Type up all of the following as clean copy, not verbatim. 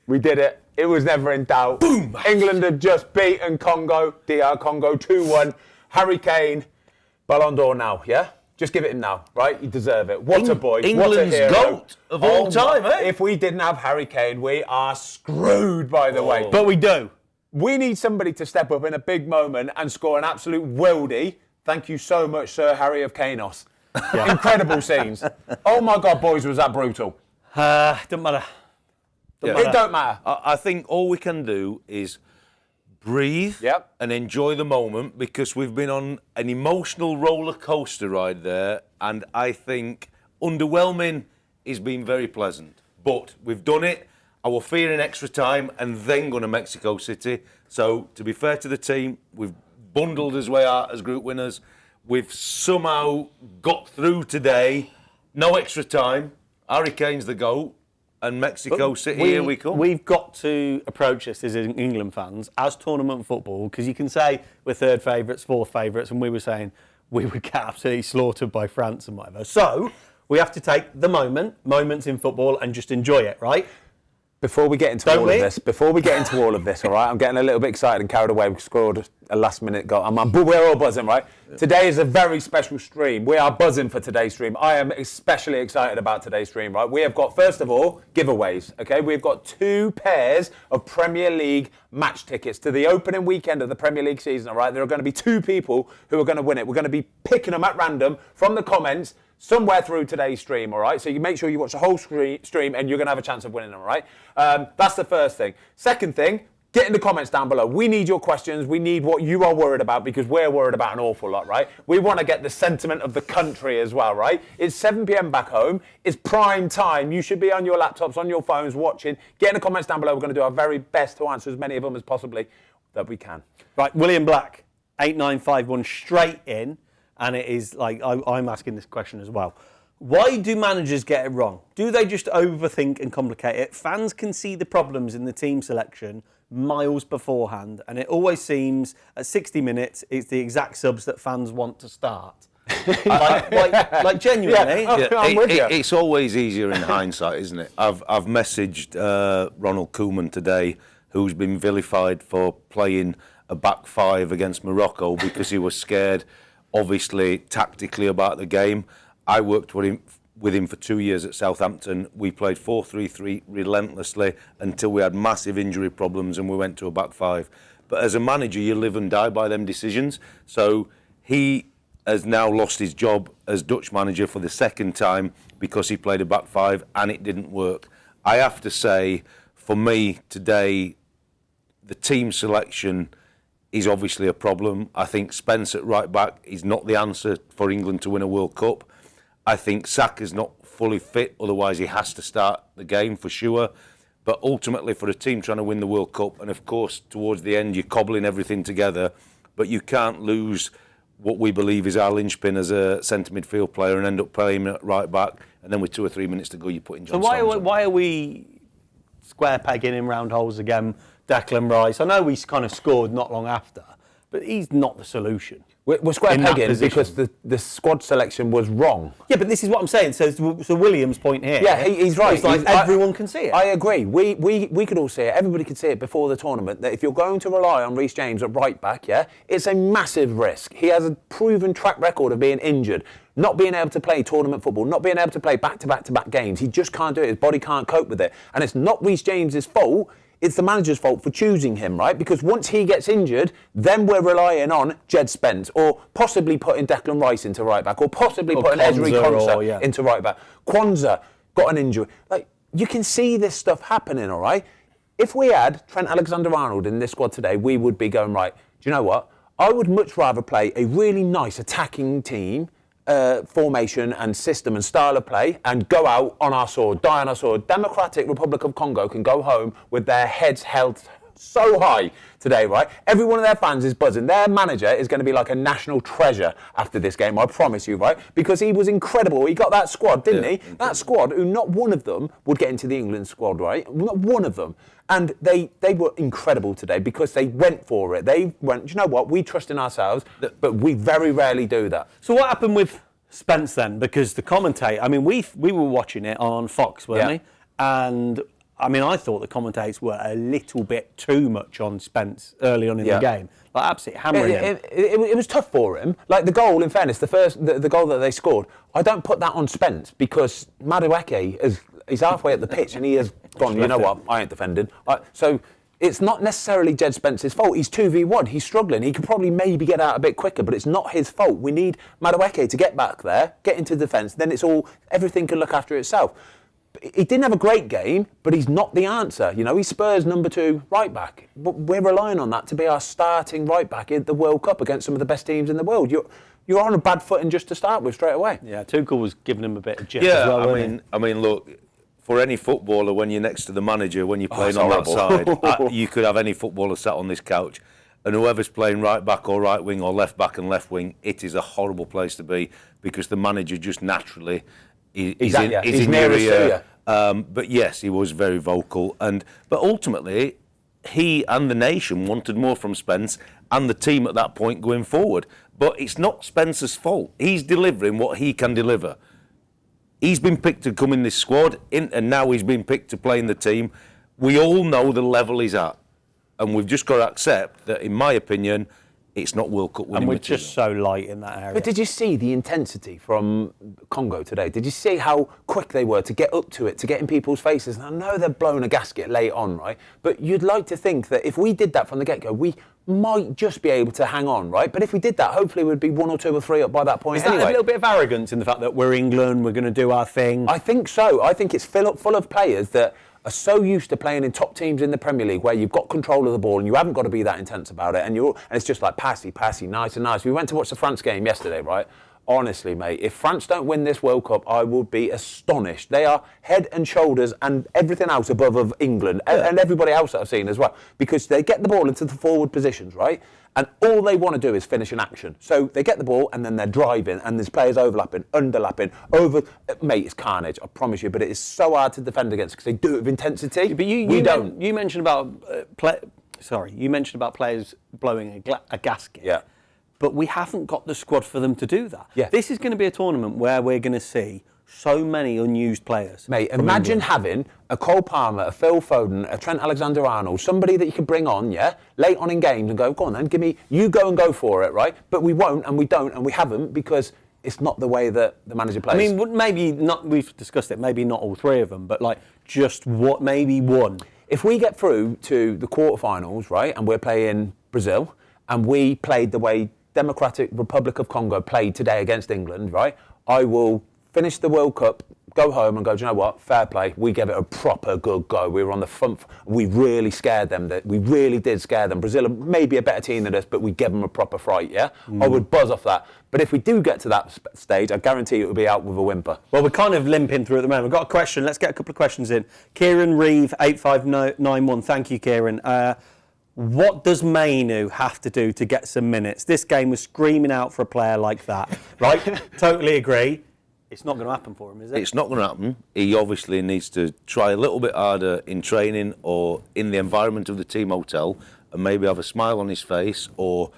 We did it. It was never in doubt. Boom! England had just beaten Congo, DR Congo 2-1. Harry Kane, Ballon d'Or now, yeah? Just give it him now, right? You deserve it. What a boy. England's what a hero. GOAT of all time, eh? If we didn't have Harry Kane, we are screwed, by the way. But we do. We need somebody to step up in a big moment and score an absolute worldie. Thank you so much, Sir Harry of Kanos. Yeah. Incredible scenes. Oh my God, boys, was that brutal? Doesn't matter. It don't matter. I think all we can do is breathe and enjoy the moment, because we've been on an emotional roller coaster ride there, and I think underwhelming has been very pleasant. But we've done it. I was fearing extra time and then going to Mexico City. So to be fair to the team, we've bundled as way out as group winners. We've somehow got through today. No extra time. Harry Kane's the GOAT. And Mexico City, here we come. We've got to approach this as England fans, as tournament football, because you can say we're third favourites, fourth favourites, and we were saying we would get absolutely slaughtered by France and whatever. So we have to take the moments in football, and just enjoy it, right? Before we get into all of this, all right, I'm getting a little bit excited and carried away. We scored a last-minute goal. We're all buzzing, right? Yeah. Today is a very special stream. We are buzzing for today's stream. I am especially excited about today's stream, right? We have got, first of all, giveaways, okay? We've got 2 pairs of Premier League match tickets to the opening weekend of the Premier League season, all right? There are going to be 2 people who are going to win it. We're going to be picking them at random from the comments somewhere through today's stream, all right? So you make sure you watch the whole stream and you're going to have a chance of winning them, all right? That's the first thing. Second thing, get in the comments down below. We need your questions. We need what you are worried about, because we're worried about an awful lot, right? We want to get the sentiment of the country as well, right? It's 7 p.m. back home. It's prime time. You should be on your laptops, on your phones, watching. Get in the comments down below. We're going to do our very best to answer as many of them as possibly that we can. Right, William Black, 8951, straight in. And it is like, I'm asking this question as well. Why do managers get it wrong? Do they just overthink and complicate it? Fans can see the problems in the team selection miles beforehand, and it always seems at 60 minutes it's the exact subs that fans want to start. like genuinely. Yeah, I'm with you. It's always easier in hindsight, isn't it? I've messaged Ronald Koeman today, who's been vilified for playing a back 5 against Morocco because he was scared, obviously, tactically about the game. I worked with him for 2 years at Southampton. We played 4-3-3 relentlessly until we had massive injury problems and we went to a back 5. But as a manager, you live and die by them decisions. So he has now lost his job as Dutch manager for the second time because he played a back 5 and it didn't work. I have to say, for me today, the team selection is obviously a problem. I think Spence at right back is not the answer for England to win a World Cup. I think Saka's not fully fit, otherwise he has to start the game for sure. But ultimately for a team trying to win the World Cup, and of course towards the end you're cobbling everything together, but you can't lose what we believe is our linchpin as a centre midfield player and end up playing him at right back, and then with 2 or 3 minutes to go you're putting John Stones on. Why are we square pegging in round holes again? Declan Rice, I know he's kind of scored not long after, but he's not the solution. We're square pegging because the squad selection was wrong. Yeah, but this is what I'm saying. So William's point here. Yeah, he's right. It's like everyone can see it. I agree. We could all see it. Everybody could see it before the tournament, that if you're going to rely on Reece James at right back, yeah, it's a massive risk. He has a proven track record of being injured, not being able to play tournament football, not being able to play back-to-back-to-back games. He just can't do it. His body can't cope with it. And it's not Reece James's fault. It's the manager's fault for choosing him, right? Because once he gets injured, then we're relying on Jed Spence, or possibly putting Declan Rice into right back, or possibly putting Ezri Konsa into right back. Kwanzaa got an injury. Like, you can see this stuff happening, all right? If we had Trent Alexander-Arnold in this squad today, we would be going, right, do you know what? I would much rather play a really nice attacking team, formation and system and style of play, and go out on our sword, die on our sword. Democratic Republic of Congo can go home with their heads held so high today, right? Every one of their fans is buzzing. Their manager is going to be like a national treasure after this game, I promise you, right? Because he was incredible. He got that squad, didn't he? That squad, who not one of them would get into the England squad, right? Not one of them. And they were incredible today because they went for it. They went, you know what, we trust in ourselves, but we very rarely do that. So what happened with Spence then? Because the commentator, I mean, we were watching it on Fox, weren't we? And I mean, I thought the commentators were a little bit too much on Spence early on in the game. Like, absolutely hammering him. It was tough for him. Like, the goal, in fairness, the goal that they scored, I don't put that on Spence because Madueke he's halfway up the pitch and he has gone, you know what, I ain't defending. So it's not necessarily Jed Spence's fault. He's 2v1. He's struggling. He could probably maybe get out a bit quicker, but it's not his fault. We need Madueke to get back there, get into defence. Then everything can look after itself. He didn't have a great game, but he's not the answer. You know, he's Spurs' number 2 right back. But we're relying on that to be our starting right back in the World Cup against some of the best teams in the world. You're on a bad footing just to start with straight away. Yeah, Tuchel was giving him a bit of jiff as well. I mean, look. For any footballer, when you're next to the manager, when you're playing on that side, you could have any footballer sat on this couch, and whoever's playing right back or right wing or left back and left wing, it is a horrible place to be because the manager just naturally is in your ear. But yes, he was very vocal, but ultimately, he and the nation wanted more from Spence and the team at that point going forward. But it's not Spence's fault. He's delivering what he can deliver. He's been picked to come in this squad, and now he's been picked to play in the team. We all know the level he's at, and we've just got to accept that, in my opinion, it's not World Cup winning And we're material. just so light in that area. But did you see the intensity from Congo today? Did you see how quick they were to get up to it, to get in people's faces? And I know they've blown a gasket late on, right? But you'd like to think that if we did that from the get-go, we might just be able to hang on, right? But if we did that, hopefully we'd be 1 or 2 or 3 up by that point. Is that anyway. a little bit of arrogance in the fact that we're England, we're going to do our thing? I think so. I think it's full of players that are so used to playing in top teams in the Premier League where you've got control of the ball and you haven't got to be that intense about it, and it's just like passy, nice and nice. We went to watch the France game yesterday, right? Honestly, mate, if France don't win this World Cup, I would be astonished. They are head and shoulders and everything else above of England and everybody else that I've seen as well, because they get the ball into the forward positions, right? And all they want to do is finish an action. So they get the ball and then they're driving and there's players overlapping, underlapping, Mate, it's carnage, I promise you, but it is so hard to defend against because they do it with intensity. But we don't. You mentioned about players blowing a gasket. Yeah. But we haven't got the squad for them to do that. Yeah. This is going to be a tournament where we're going to see so many unused players. Mate, imagine having a Cole Palmer, a Phil Foden, a Trent Alexander-Arnold, somebody that you could bring on, late on in games and go on then, you go and go for it, right? But we won't and we don't and we haven't because it's not the way that the manager plays. I mean, maybe not, we've discussed it, maybe not all 3 of them, but maybe one. If we get through to the quarterfinals, right, and we're playing Brazil and we played the way Democratic Republic of Congo played today against England, right, I will finish the World Cup, go home and go, do you know what, fair play, we gave it a proper good go. We were on the front, we really scared them, we really did scare them. Brazil are maybe a better team than us, but we gave them a proper fright, I would buzz off that. But if we do get to that stage, I guarantee it will be out with a whimper. Well, we're kind of limping through at the moment. We've got a question, let's get a couple of questions in. Kieran Reeve, 8591, thank you, Kieran. What does Mainu have to do to get some minutes? This game was screaming out for a player like that, right? Totally agree. It's not going to happen for him, is it? It's not going to happen. He obviously needs to try a little bit harder in training or in the environment of the team hotel and maybe have a smile on his face or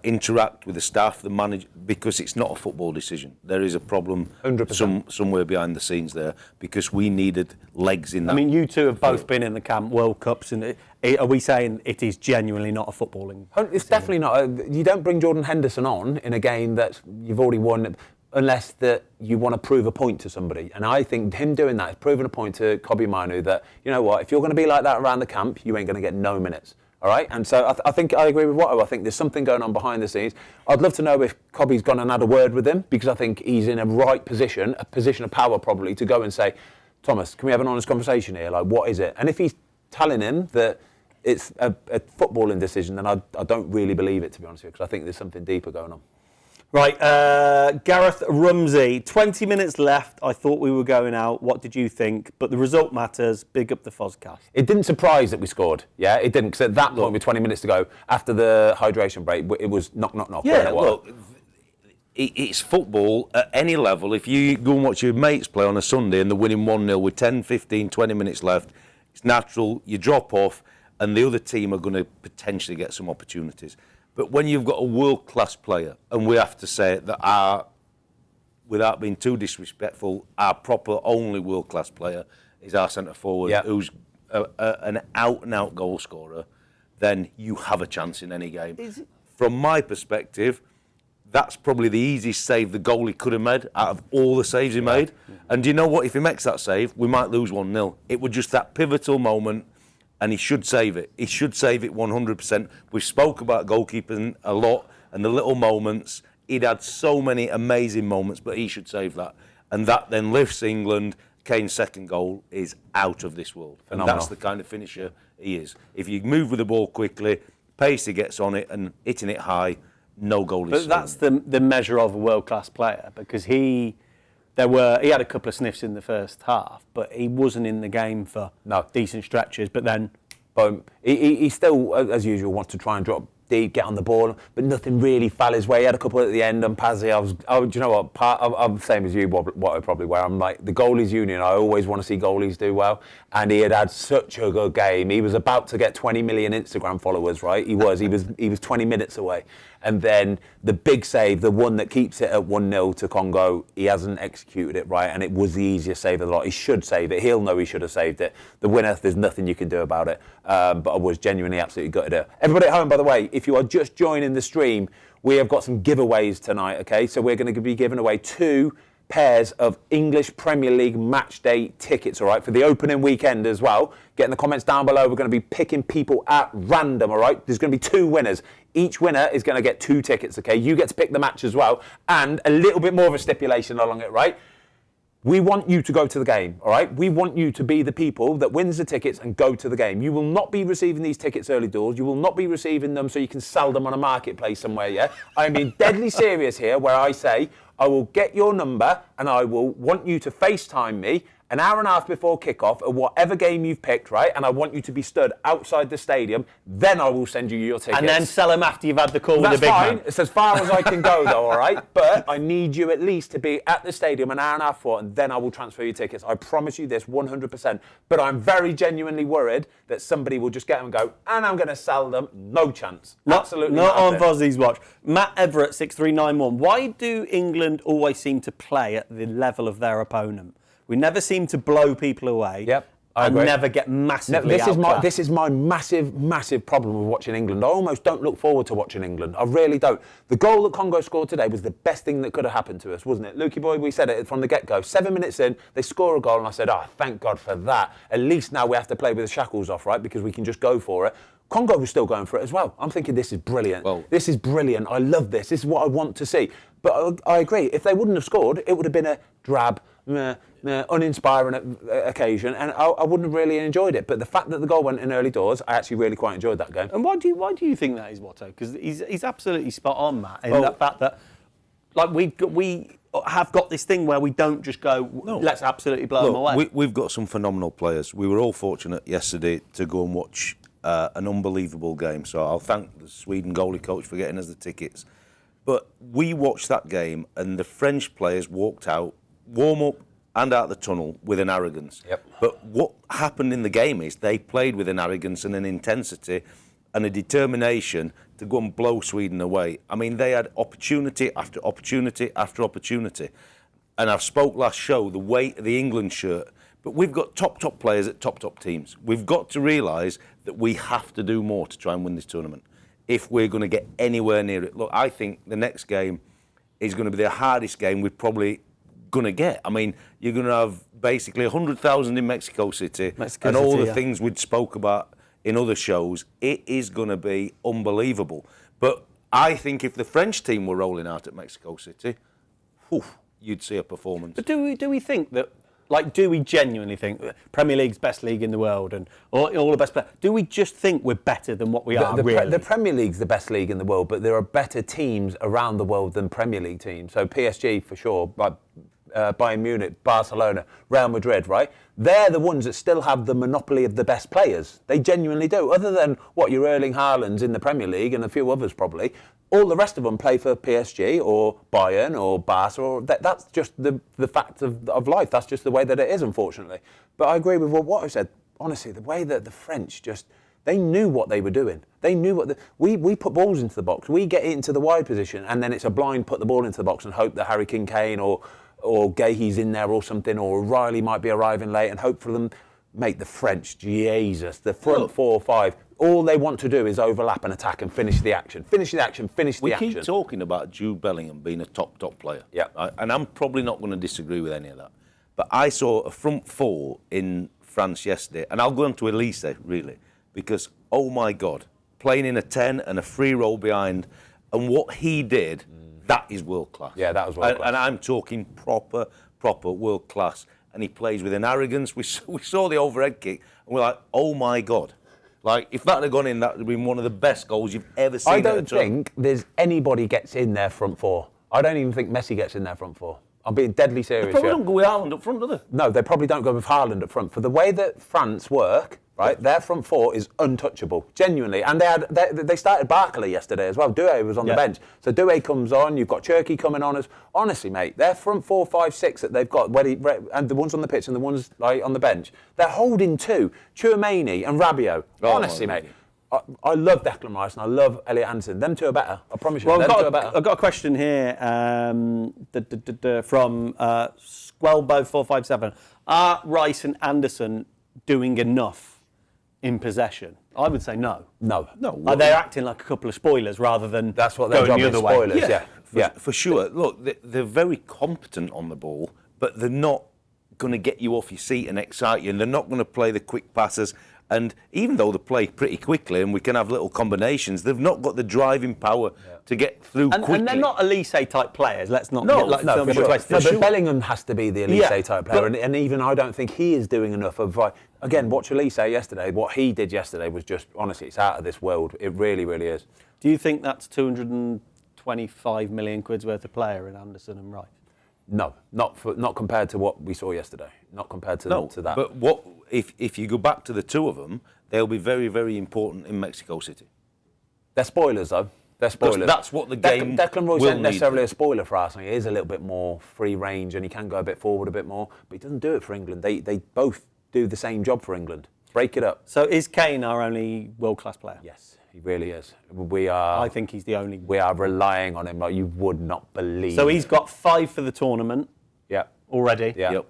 interact with the staff, the manager, because it's not a football decision. There is a problem 100%. Somewhere behind the scenes there because we needed legs in that. I mean, you two have both been in the camp World Cups, and are we saying it is genuinely not a footballing It's definitely not. You don't bring Jordan Henderson on in a game that you've already won unless that you want to prove a point to somebody. And I think him doing that is proving a point to Kobbie Mainoo that, you know what, if you're going to be like that around the camp, you ain't going to get no minutes. All right? And so I think I agree with Watto. I think there's something going on behind the scenes. I'd love to know if Kobbie's gone and had a word with him because I think he's in a right position, a position of power probably, to go and say, Thomas, can we have an honest conversation here? Like, what is it? And if he's telling him that it's a footballing decision, then I don't really believe it, to be honest with you, because I think there's something deeper going on. Right, Gareth Rumsey, 20 minutes left. I thought we were going out. What did you think? But the result matters. Big up the Fozcast. It didn't surprise that we scored. Yeah, it didn't, because at that point, with 20 minutes to go, after the hydration break, it was knock. Yeah, look, it's football at any level. If you go and watch your mates play on a Sunday and they're winning 1-0 with 10, 15, 20 minutes left, it's natural, you drop off, and the other team are going to potentially get some opportunities. But when you've got a world-class player, and we have to say that without being too disrespectful, our proper only world-class player is our centre forward, Yeah. who's an out-and-out goal scorer, then you have a chance in any game. From my perspective, that's probably the easiest save the goalie could have made out of all the saves he made. And do you know what? If he makes that save, we might lose 1-0. It was just that pivotal moment, and he should save it. He should save it 100%. We spoke about goalkeeping a lot and the little moments. He'd had so many amazing moments, but he should save that. And that then lifts England. Kane's second goal is out of this world. Phenomenal. And that's the kind of finisher he is. If you move with the ball quickly, Pacey gets on it and hitting it high, no goal is But that's the measure of a world-class player, because he had a couple of sniffs in the first half, but he wasn't in the game for decent stretches. But then, boom, he still, as usual, wants to try and drop deep, get on the ball, but nothing really fell his way. He had a couple at the end, and Pazzi, do you know what? I'm the same as you, what I probably where I'm like the goalies union. I always want to see goalies do well, and he had such a good game. He was about to get 20 million Instagram followers, right? He was 20 minutes away, and then the big save, the one that keeps it at 1-0 to Congo, he hasn't executed it right, and it was the easiest save of the lot. He should save it. He'll know he should have saved it. The winner, there's nothing you can do about it. But I was genuinely absolutely gutted it. Everybody at home, by the way, if you are just joining the stream, we have got some giveaways tonight, okay? So we're going to be giving away 2 pairs of English Premier League match day tickets, all right, for the opening weekend as well. Get in the comments down below. We're going to be picking people at random, all right? There's going to be 2 winners. Each winner is going to get 2 tickets, okay? You get to pick the match as well. And a little bit more of a stipulation along it, right? We want you to go to the game, all right? We want you to be the people that wins the tickets and go to the game. You will not be receiving these tickets early doors. You will not be receiving them so you can sell them on a marketplace somewhere, yeah? I'm being deadly serious here, where I say I will get your number and I will want you to FaceTime me an hour and a half before kickoff at whatever game you've picked, right? And I want you to be stood outside the stadium. Then I will send you your tickets. and then sell them after you've had the call with the That's big fine. man. It's as far as I can go, though, all right? But I need you at least to be at the stadium an hour and a half before, and then I will transfer your tickets. I promise you this 100%. But I'm very genuinely worried that somebody will just get them and go, and I'm going to sell them. No chance. Absolutely Not on nothing. Fozzie's watch. Matt Everett, 6391. Why do England always seem to play at the level of their opponent? We never seem to blow people away. Yep, I and agree. never get massively This is my massive problem with watching England. I almost don't look forward to watching England. I really don't. The goal that Congo scored today was the best thing that could have happened to us, wasn't it? Lukey boy, we said it from the get-go. 7 minutes in, they score a goal, and I said, thank God for that. At least now we have to play with the shackles off, right? Because we can just go for it. Congo was still going for it as well. I'm thinking this is brilliant. This is brilliant. I love this. This is what I want to see. But I agree. If they wouldn't have scored, it would have been a drab, uninspiring occasion, and I wouldn't have really enjoyed it. But the fact that the goal went in early doors, I actually really quite enjoyed that game. And why do you think that is, Watto? Because he's absolutely spot on, Matt, in that fact that like we have got this thing where we don't just go, let's absolutely blow them away. We've got some phenomenal players. We were all fortunate yesterday to go and watch an unbelievable game. So I'll thank the Sweden goalie coach for getting us the tickets. But we watched that game, and the French players walked out, warm up and out the tunnel with an arrogance. Yep. But what happened in the game is they played with an arrogance and an intensity and a determination to go and blow Sweden away. I mean, they had opportunity after opportunity after opportunity. And I've spoke last show, the weight of the England shirt. But we've got top players at top teams. We've got to realise that we have to do more to try and win this tournament if we're going to get anywhere near it. Look, I think the next game is going to be the hardest game we're probably going to get. I mean, you're going to have basically 100,000 in Mexico City and all the things we'd spoke about in other shows. It is going to be unbelievable. But I think if the French team were rolling out at Mexico City, you'd see a performance. But do we think that, like, do we genuinely think Premier League's best league in the world and all the best players? Do we just think we're better than what we are, really? The Premier League's the best league in the world, but there are better teams around the world than Premier League teams. So PSG, for sure, like Bayern Munich, Barcelona, Real Madrid, right? They're the ones that still have the monopoly of the best players. They genuinely do. Other than, your Erling Haalands in the Premier League and a few others probably, all the rest of them play for PSG or Bayern or Barca. Or that's just the fact of life. That's just the way that it is, unfortunately. But I agree with what I said. Honestly, the way that the French they knew what they were doing. They knew we put balls into the box. We get it into the wide position, and then it's a blind put the ball into the box and hope that Harry Kane or or Gahey's in there or something, or Riley might be arriving late, and hope for them. Mate, the French, Jesus, the front 4 or 5, all they want to do is overlap and attack and finish the action. Finish the action, finish the action. We keep talking about Jude Bellingham being a top player. Yeah. Right? And I'm probably not going to disagree with any of that. But I saw a front 4 in France yesterday, and I'll go on to Elise, really, because, oh my God, playing in a 10 and a free roll behind, and what he did, that is world class. Yeah, that was world class. And I'm talking proper world class. And he plays with an arrogance. We saw the overhead kick, and we're like, oh my God. Like, if that had gone in, that would have been one of the best goals you've ever seen. I don't think there's anybody gets in their front 4. I don't even think Messi gets in their front 4. I'm being deadly serious. They probably don't go with Haaland up front, do they? No, they probably don't go with Haaland up front. For the way that France work, right, their front 4 is untouchable, genuinely. And they started Barkley yesterday as well. Doué was on the bench. So Doué comes on, you've got Cherki coming on. Honestly, mate, their front 4, 5, 6 that they've got, and the ones on the pitch and the ones like on the bench, they're holding 2, Tchouaméni and Rabiot. Honestly, mate. I love Declan Rice and I love Elliot Anderson. Them two are better. I promise you. Well, them two are better. I've got a question here from Squelbo457. Are Rice and Anderson doing enough in possession? I would say no. No. Are they acting like a couple of spoilers rather than that's what their going job the is, other spoilers? way? Yeah. For sure. Look, they're very competent on the ball, but they're not going to get you off your seat and excite you, and they're not going to play the quick passes. And even though they play pretty quickly and we can have little combinations, they've not got the driving power to get through quickly. And they're not Elise type players. Let's not No, get for sure. But Bellingham has to be the Elise type player, and even I don't think he is doing enough of. Again, watch Elise yesterday. What he did yesterday was just, honestly, it's out of this world. It really, really is. Do you think that's 225 million quid's worth of player in Anderson and Rice? No, not compared to what we saw yesterday. Not compared to that. But what if you go back to the two of them, they'll be very, very important in Mexico City. They're spoilers, though. They're spoilers. That's what the game Declan Rice will isn't necessarily need. a spoiler for Arsenal. He is a little bit more free range and he can go a bit forward a bit more, but he doesn't do it for England. They both do the same job for England. Break it up. So is Kane our only world-class player? Yes, he really is. I think he's the only. We are relying on him like you would not believe. So he's got 5 for the tournament. Yeah. Already. Yeah. Yep.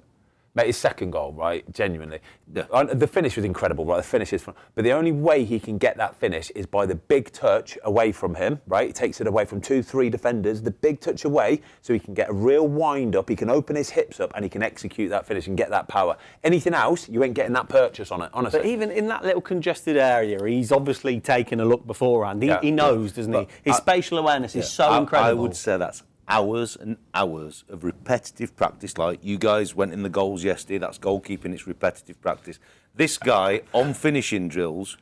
Mate, his second goal, right, genuinely. Yeah. The finish was incredible, right? The finish is fun. But the only way he can get that finish is by the big touch away from him, right? He takes it away from 2-3 defenders, the big touch away, so he can get a real wind up, he can open his hips up and he can execute that finish and get that power. Anything else, you ain't getting that purchase on it, honestly. But even in that little congested area, he's obviously taken a look beforehand. He knows, doesn't he? His spatial awareness is so incredible. I would say that's hours and hours of repetitive practice. Like you guys went in the goals yesterday, that's goalkeeping, it's repetitive practice. This guy on finishing drills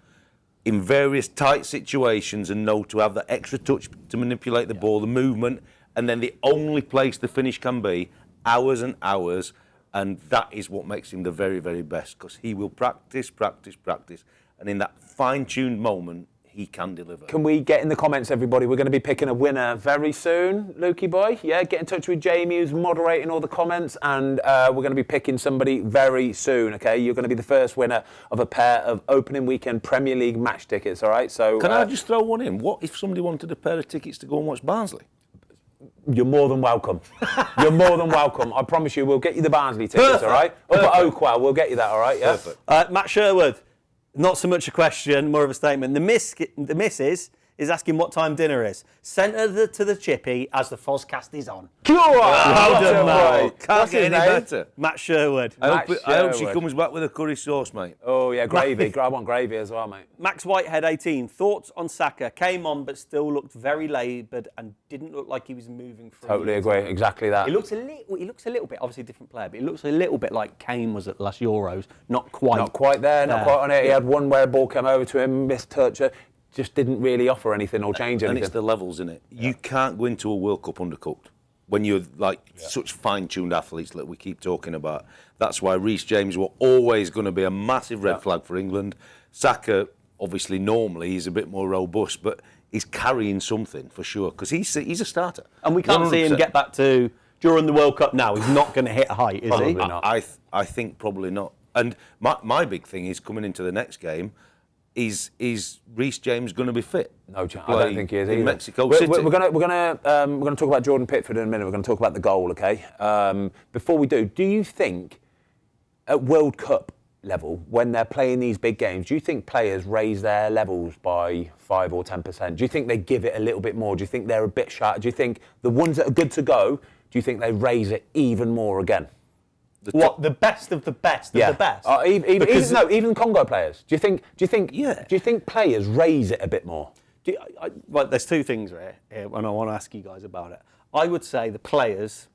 in various tight situations and know to have that extra touch to manipulate the ball, the movement, and then the only place the finish can be, hours and hours, and that is what makes him the very, very best, because he will practice, and in that fine-tuned moment, he can deliver. Can we get in the comments, everybody? We're going to be picking a winner very soon, Lukey boy. Yeah, get in touch with Jamie, who's moderating all the comments, and we're going to be picking somebody very soon, okay? You're going to be the first winner of a pair of opening weekend Premier League match tickets, all right? So Can I just throw one in? What if somebody wanted a pair of tickets to go and watch Barnsley? You're more than welcome. You're more than welcome. I promise you, we'll get you the Barnsley tickets, all right? Up at Oakwell, we'll get you that, all right? Yeah. Perfect. Matt Sherwood. Not so much a question, more of a statement. The missus is asking what time dinner is. Send her to the chippy as the Fozcast is on. Well done, mate. Can't get any better. Matt Sherwood. I hope she comes back with a curry sauce, mate. Oh, yeah, gravy. I want gravy as well, mate. Max Whitehead, 18. Thoughts on Saka? Came on, but still looked very laboured and didn't look like he was moving freely. Totally agree. Exactly that. He looks a little bit, obviously a different player, but he looks a little bit like Kane was at last Euros. Not quite there, not quite on it. He had one where a ball came over to him, missed touch it. Just didn't really offer anything or change anything. And it's the levels, in it. You can't go into a World Cup undercooked when you're such fine-tuned athletes that we keep talking about. That's why Reece James were always going to be a massive red flag for England. Saka, obviously, normally he's a bit more robust, but he's carrying something for sure because he's a starter. And we can't 100%. See him get back to during the World Cup now. He's not going to hit a height, is probably he? Not. I think probably not. And my big thing is coming into the next game. is Reece James going to be fit? No chance. I don't think he is in either. Mexico City. We're gonna talk about Jordan Pickford in a minute. We're gonna talk about the goal, okay? Before we do you think at World Cup level, when they're playing these big games, do you think players raise their levels by 5 or 10%? Do you think they give it a little bit more? Do you think they're a bit sharp? Do you think the ones that are good to go, do you think they raise it even more again? The best of the best of the best? Even Congo players. Do you think players raise it a bit more? Well, there's two things here, and I want to ask you guys about it. I would say the players,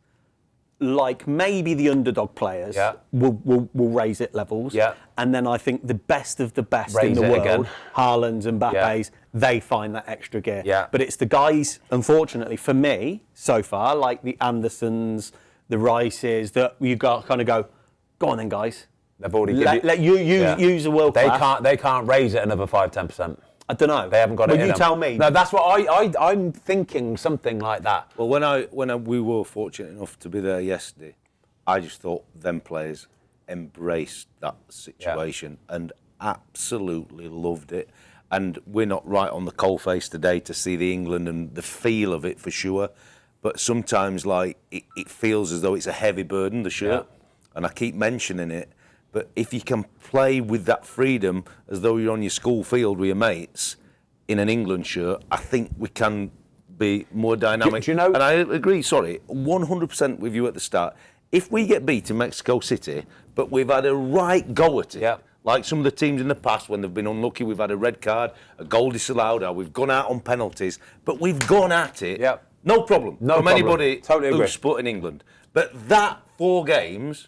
like maybe the underdog players, will raise it levels. Yeah. And then I think the best of the best Raise in the it world, again. Haaland's and Mbappe's, they find that extra gear. Yeah. But it's the guys, unfortunately, for me, so far, like the Andersons, the Rices, that you got kind of go on then, guys. They've already use the world class. They can't raise it another 5-10%. I don't know. They haven't got it in you them. tell me. No, that's what I'm thinking, something like that. Well, when we were fortunate enough to be there yesterday, I just thought them players embraced that situation and absolutely loved it. And we're not right on the coalface today to see the England and the feel of it for sure. But sometimes, like, it feels as though it's a heavy burden, the shirt. Yeah. And I keep mentioning it. But if you can play with that freedom as though you're on your school field with your mates in an England shirt, I think we can be more dynamic. Do you know? And I agree, 100% with you at the start. If we get beat in Mexico City, but we've had a right go at it, like some of the teams in the past when they've been unlucky, we've had a red card, a goal disallowed, or we've gone out on penalties, but we've gone at it. No problem from anybody who's split in England. But that 4 games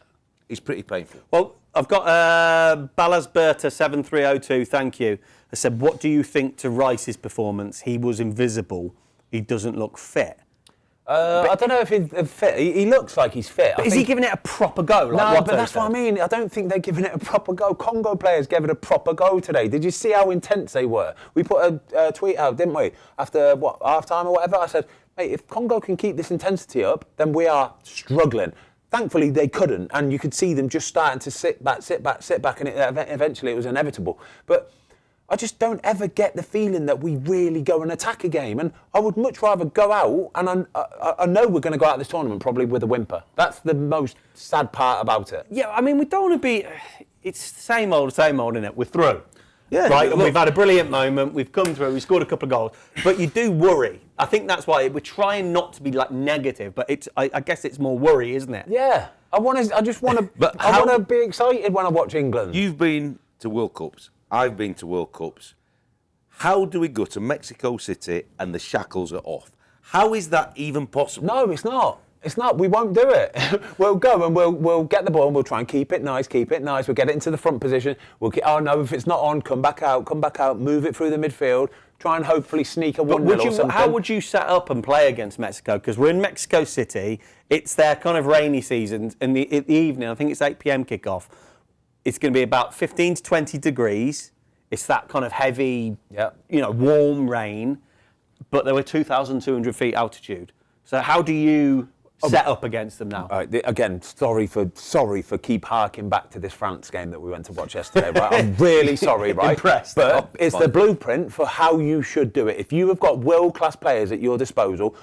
is pretty painful. Well, I've got Balasberta7302, thank you. I said, what do you think to Rice's performance? He was invisible. He doesn't look fit. I don't know if he's fit. He looks like he's fit. Is he giving it a proper go? Like no, but that's what I mean. I don't think they're giving it a proper go. Congo players gave it a proper go today. Did you see how intense they were? We put a tweet out, didn't we? After, half-time or whatever? I said, mate, if Congo can keep this intensity up, then we are struggling. Thankfully, they couldn't, and you could see them just starting to sit back, and eventually it was inevitable. But I just don't ever get the feeling that we really go and attack a game, and I would much rather go out, and I know we're going to go out of this tournament probably with a whimper. That's the most sad part about it. Yeah, I mean, we don't want to be... It's same old, isn't it? We're through. Yeah, right, and we've had a brilliant moment, we've come through, we've scored a couple of goals, but you do worry. I think that's why we're trying not to be like negative, but I guess it's more worry, isn't it? Yeah, I just want to. I want to be excited when I watch England. You've been to World Cups. I've been to World Cups. How do we go to Mexico City and the shackles are off? How is that even possible? No, it's not. It's not. We won't do it. We'll go and we'll get the ball and we'll try and keep it nice. We'll get it into the front position. Oh no, if it's not on, come back out, move it through the midfield. Try and hopefully sneak a 1-0 or something. How would you set up and play against Mexico? Because we're in Mexico City. It's their kind of rainy season. In the evening, I think it's 8 p.m. kickoff. It's going to be about 15 to 20 degrees. It's that kind of heavy, warm rain. But they were 2,200 feet altitude. So how do you set up against them now? Again, sorry for keep harking back to this France game that we went to watch yesterday. Right? I'm really sorry, right? Impressed. But it's the blueprint for how you should do it. If you have got world-class players at your disposal,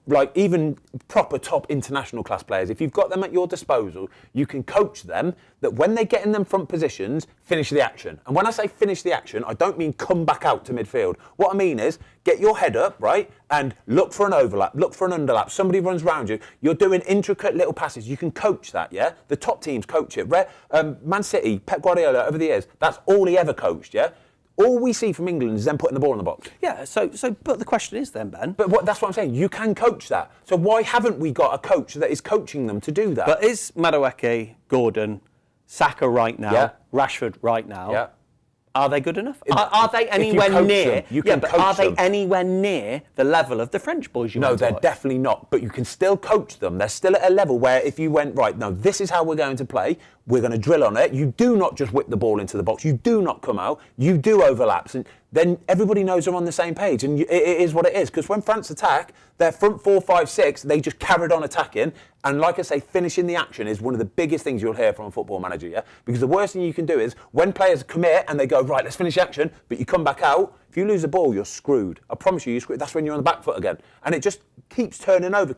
like even proper top international class players, if you've got them at your disposal, you can coach them that when they get in them front positions, finish the action. And when I say finish the action, I don't mean come back out to midfield. What I mean is get your head up, right, and look for an overlap, look for an underlap. Somebody runs round you. You're doing intricate little passes. You can coach that, yeah? The top teams coach it. Man City, Pep Guardiola, over the years, that's all he ever coached, yeah? All we see from England is them putting the ball in the box. Yeah, but the question is then, Ben. But that's what I'm saying. You can coach that. So why haven't we got a coach that is coaching them to do that? But is Madueke, Gordon, Saka right now, Rashford right now, are they good enough? Are they anywhere near? Are they anywhere near the level of the French boys? No, they're definitely not. But you can still coach them. They're still at a level where if you went, right, no, this is how we're going to play. We're going to drill on it. You do not just whip the ball into the box. You do not come out. You do overlaps. And then everybody knows they're on the same page. And it is what it is. Because when France attack, their front 4, 5, 6, they just carried on attacking. And like I say, finishing the action is one of the biggest things you'll hear from a football manager, yeah? Because the worst thing you can do is when players commit and they go, right, let's finish the action, but you come back out, if you lose the ball, you're screwed. I promise you're screwed. That's when you're on the back foot again. And it just keeps turning over.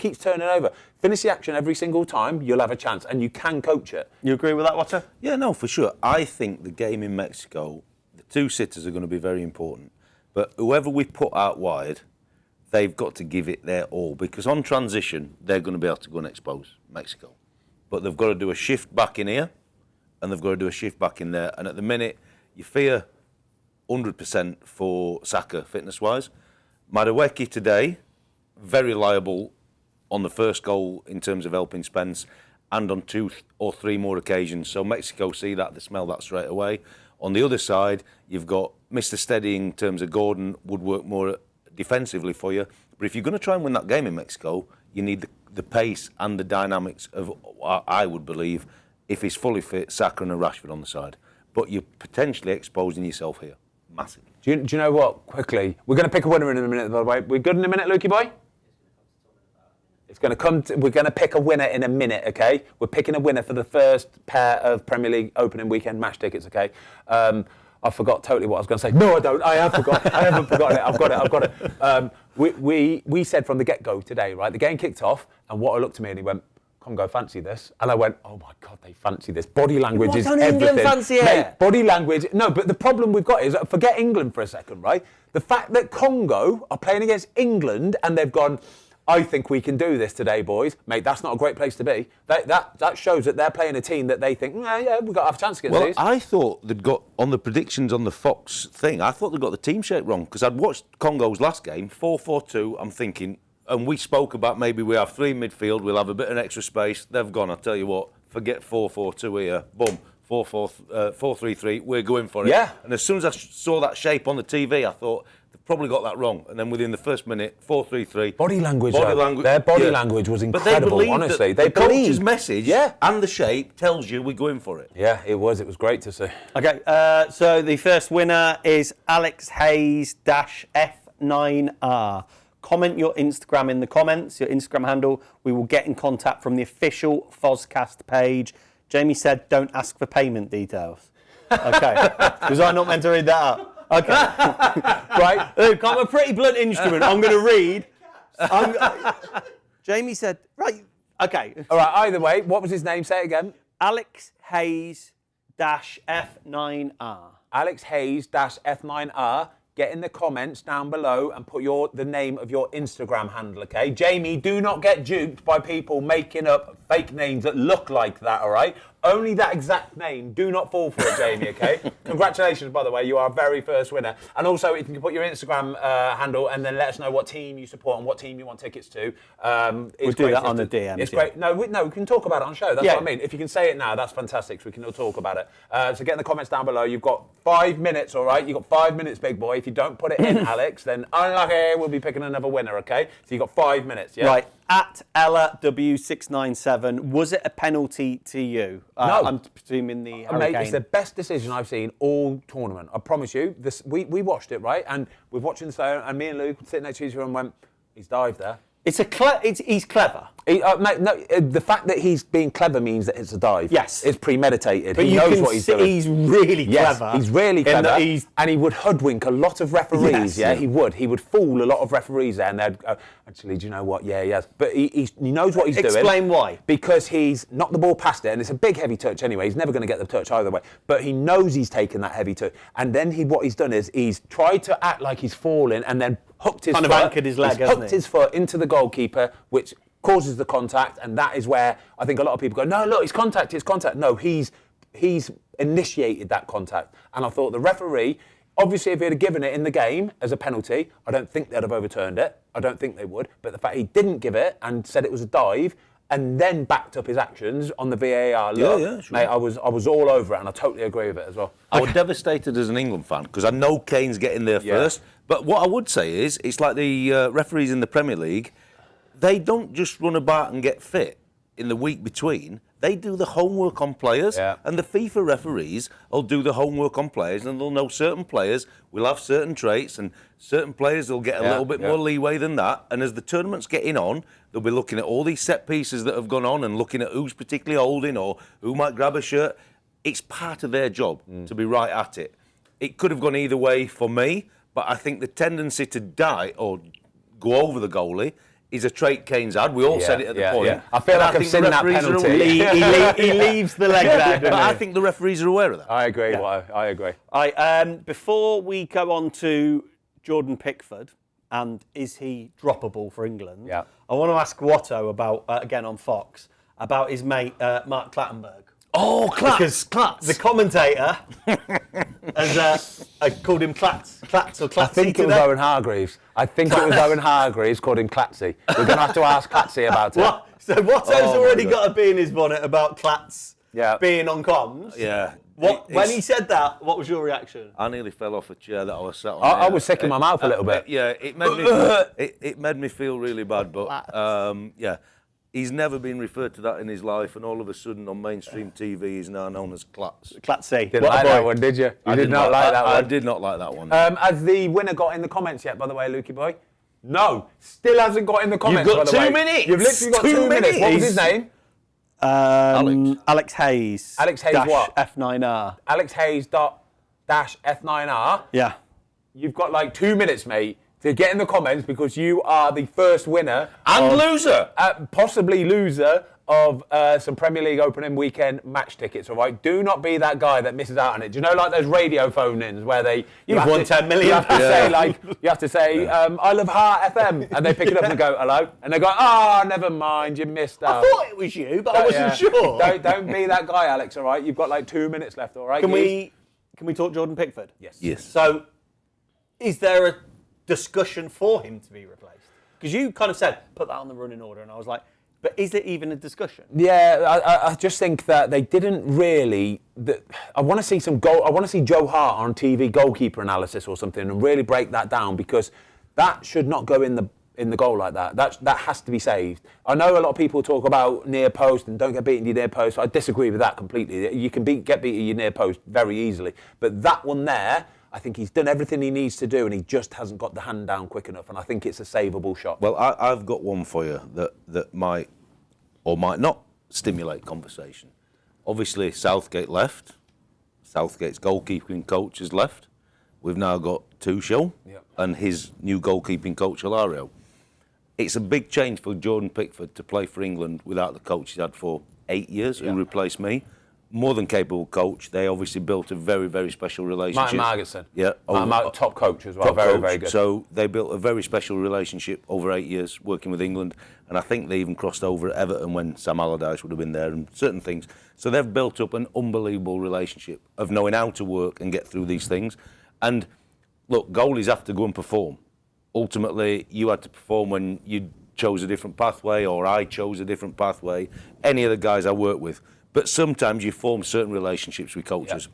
Finish the action every single time, you'll have a chance. And you can coach it. You agree with that, Watto? Yeah, no, for sure. I think the game in Mexico, the two sitters are going to be very important. But whoever we put out wide, they've got to give it their all. Because on transition, they're going to be able to go and expose Mexico. But they've got to do a shift back in here, and they've got to do a shift back in there. And at the minute, you fear 100% for Saka, fitness-wise. Madueke today, very liable on the first goal in terms of helping Spence, and on 2 or 3 more occasions. So Mexico see that, they smell that straight away. On the other side, you've got Mr. Steady in terms of Gordon, would work more defensively for you. But if you're going to try and win that game in Mexico, you need the pace and the dynamics of, I would believe, if he's fully fit, Saka and a Rashford on the side. But you're potentially exposing yourself here. Massive. Do you know what? Quickly, we're going to pick a winner in a minute, by the way. We're good in a minute, Lukey boy? It's going to come. We're going to pick a winner in a minute, okay? We're picking a winner for the first pair of Premier League opening weekend match tickets, okay? I forgot totally what I was going to say. No, I don't. I have forgot. I haven't forgotten it. I've got it. We said from the get-go today, right? The game kicked off, and Watto looked at me and he went, Congo fancy this. And I went, oh my God, they fancy this. Body language is everything. England fancy it? Mate, body language. No, but the problem we've got is, forget England for a second, right? The fact that Congo are playing against England and they've gone, I think we can do this today, boys. Mate, that's not a great place to be. That shows that they're playing a team that they think, yeah, we've got to have a chance against these. I thought they'd got, on the predictions on the Fox thing, I thought they'd got the team shape wrong, because I'd watched Congo's last game, 4-4-2, I'm thinking, and we spoke about maybe we have 3 midfield, we'll have a bit of extra space. They've gone, I'll tell you what, forget 4-4-2 here, boom, 4-3-3, we're going for it. Yeah. And as soon as I saw that shape on the TV, I thought, they've probably got that wrong. And then within the first minute, 4-3-3. Body language. Their body language was incredible, honestly. The coach's message and the shape tells you we're going for it. Yeah, it was. It was great to see. Okay, so the first winner is Alex Hayes-F9R. Comment your Instagram in the comments, your Instagram handle. We will get in contact from the official Fozcast page. Jamie said, don't ask for payment details. Okay. Was I not meant to read that out? Okay. Right. Look, I'm a pretty blunt instrument. I'm going to read. Jamie said, right. Okay. All right, either way, what was his name? Say it again. Alex Hayes-F9R. Alex Hayes-F9R. Get in the comments down below and put the name of your Instagram handle, okay? Jamie, do not get duped by people making up fake names that look like that, all right? Only that exact name. Do not fall for it, Jamie, okay? Congratulations, by the way. You are our very first winner. And also, if you can put your Instagram handle and then let us know what team you support and what team you want tickets to. We'll do that on the DM. It's great. No, we can talk about it on show. That's what I mean. If you can say it now, that's fantastic. So we can all talk about it. So get in the comments down below. You've got 5 minutes, all right? You've got 5 minutes, big boy. If you don't put it in, Alex, then unlucky. We'll be picking another winner, okay? So you've got 5 minutes, yeah? Right. At Ella W697, was it a penalty to you? No. I'm presuming the Hurricane. Mate, it's the best decision I've seen all tournament. I promise you. We watched it, right? And we're watching the show, and me and Luke sitting next to each other and went, he's dived there. He's clever. Mate, no, the fact that he's being clever means that it's a dive. Yes. It's premeditated. But he knows what he's doing. He's really clever. Yes, he's really clever. And he would hoodwink a lot of referees, He would. He would fool a lot of referees there, and they'd go, actually, do you know what? Yeah, he has. But he knows what he's doing. Explain why. Because he's knocked the ball past it, and it's a big, heavy touch anyway. He's never going to get the touch either way. But he knows he's taken that heavy touch. And then what he's done is he's tried to act like he's falling, and then hooked his foot. Anchored his leg, hasn't he? Hooked his foot into the goalkeeper, which causes the contact, and that is where I think a lot of people go, no, look, it's contact. No, he's initiated that contact. And I thought the referee, obviously if he'd have given it in the game as a penalty, I don't think they'd have overturned it. I don't think they would. But the fact he didn't give it and said it was a dive, and then backed up his actions on the VAR look, sure. Mate, I was all over it, and I totally agree with it as well. I was devastated as an England fan, because I know Kane's getting there first. But what I would say is, it's like the referees in the Premier League, they don't just run about and get fit in the week between They do the homework on players, Yeah. and the FIFA referees will do the homework on players, and they'll know certain players will have certain traits, and certain players will get a little bit more leeway than that. And as the tournament's getting on, they'll be looking at all these set pieces that have gone on and looking at who's particularly holding or who might grab a shirt. It's part of their job to be right at it. It could have gone either way for me, but I think the tendency to die or go over the goalie is a trait Kane's had. We all said it at the point. Yeah. I feel like I've seen that penalty. He leaves the leg there, But I think the referees are aware of that. I agree. I agree. Before we go on to Jordan Pickford, and is he droppable for England? Yeah. I want to ask Watto about, again on Fox, about his mate Mark Clattenburg. Oh, Because the commentator has called him Clatz or Clatsy I think it was Owen Hargreaves. Called him Clatsy. We're going to have to ask Clatsy about it. What? So Watto's already got a bee in his bonnet about Clatz being on comms. Yeah. When he said that, what was your reaction? I nearly fell off a chair that I was sat on. I was sick in my mouth a little bit. Yeah, it made me feel really bad, but yeah. He's never been referred to that in his life, and all of a sudden on mainstream TV, he's now known as Clatz. Clatsy. Didn't like that one, did you? You did not like that one. I did not like that one. Has the winner got in the comments yet, by the way, Lukey boy? No, still hasn't got in the comments. You've got by the 2 way. minutes. You've literally got 2 minutes. What was his name? Alex Hayes. Alex Hayes what? F9R. Alex Hayes dash F9R. Yeah. You've got like 2 minutes, mate, to get in the comments because you are the first winner And loser. Possibly loser of some Premier League opening weekend match tickets. All right, do not be that guy that misses out on it. Do you know, like those radio phone-ins where You've won 10 million. You have to say, I love Heart FM, and they pick it up and go hello, and they go, never mind, you missed out. I thought it was you, but I wasn't sure. Don't be that guy, Alex. All right, you've got like 2 minutes left. All right. Can we talk Jordan Pickford? Yes. So, is there a discussion for him to be replaced? Because you kind of said put that on the running order, and I was like, but is it even a discussion? Yeah, I just think that they didn't really. I want to see I want to see Joe Hart on TV goalkeeper analysis or something, and really break that down, because that should not go in the goal like that. That has to be saved. I know a lot of people talk about near post and don't get beaten your near post. I disagree with that completely. You can get beaten your near post very easily, but that one there, I think he's done everything he needs to do, and he just hasn't got the hand down quick enough, and I think it's a savable shot. Well, I've got one for you that might or might not stimulate conversation. Obviously, Southgate left. Southgate's goalkeeping coach has left. We've now got Tuchel and his new goalkeeping coach, Hilario. It's a big change for Jordan Pickford to play for England without the coach he's had for 8 years, who replaced me. More than capable coach. They obviously built a very, very special relationship. Martin Margetson. Yeah. Top coach as well. Very good. So they built a very special relationship over 8 years working with England. And I think they even crossed over at Everton when Sam Allardyce would have been there and certain things. So they've built up an unbelievable relationship of knowing how to work and get through these things. And look, goalies have to go and perform. Ultimately, you had to perform when you chose a different pathway, or I chose a different pathway, any of the guys I work with. But sometimes you form certain relationships with coaches.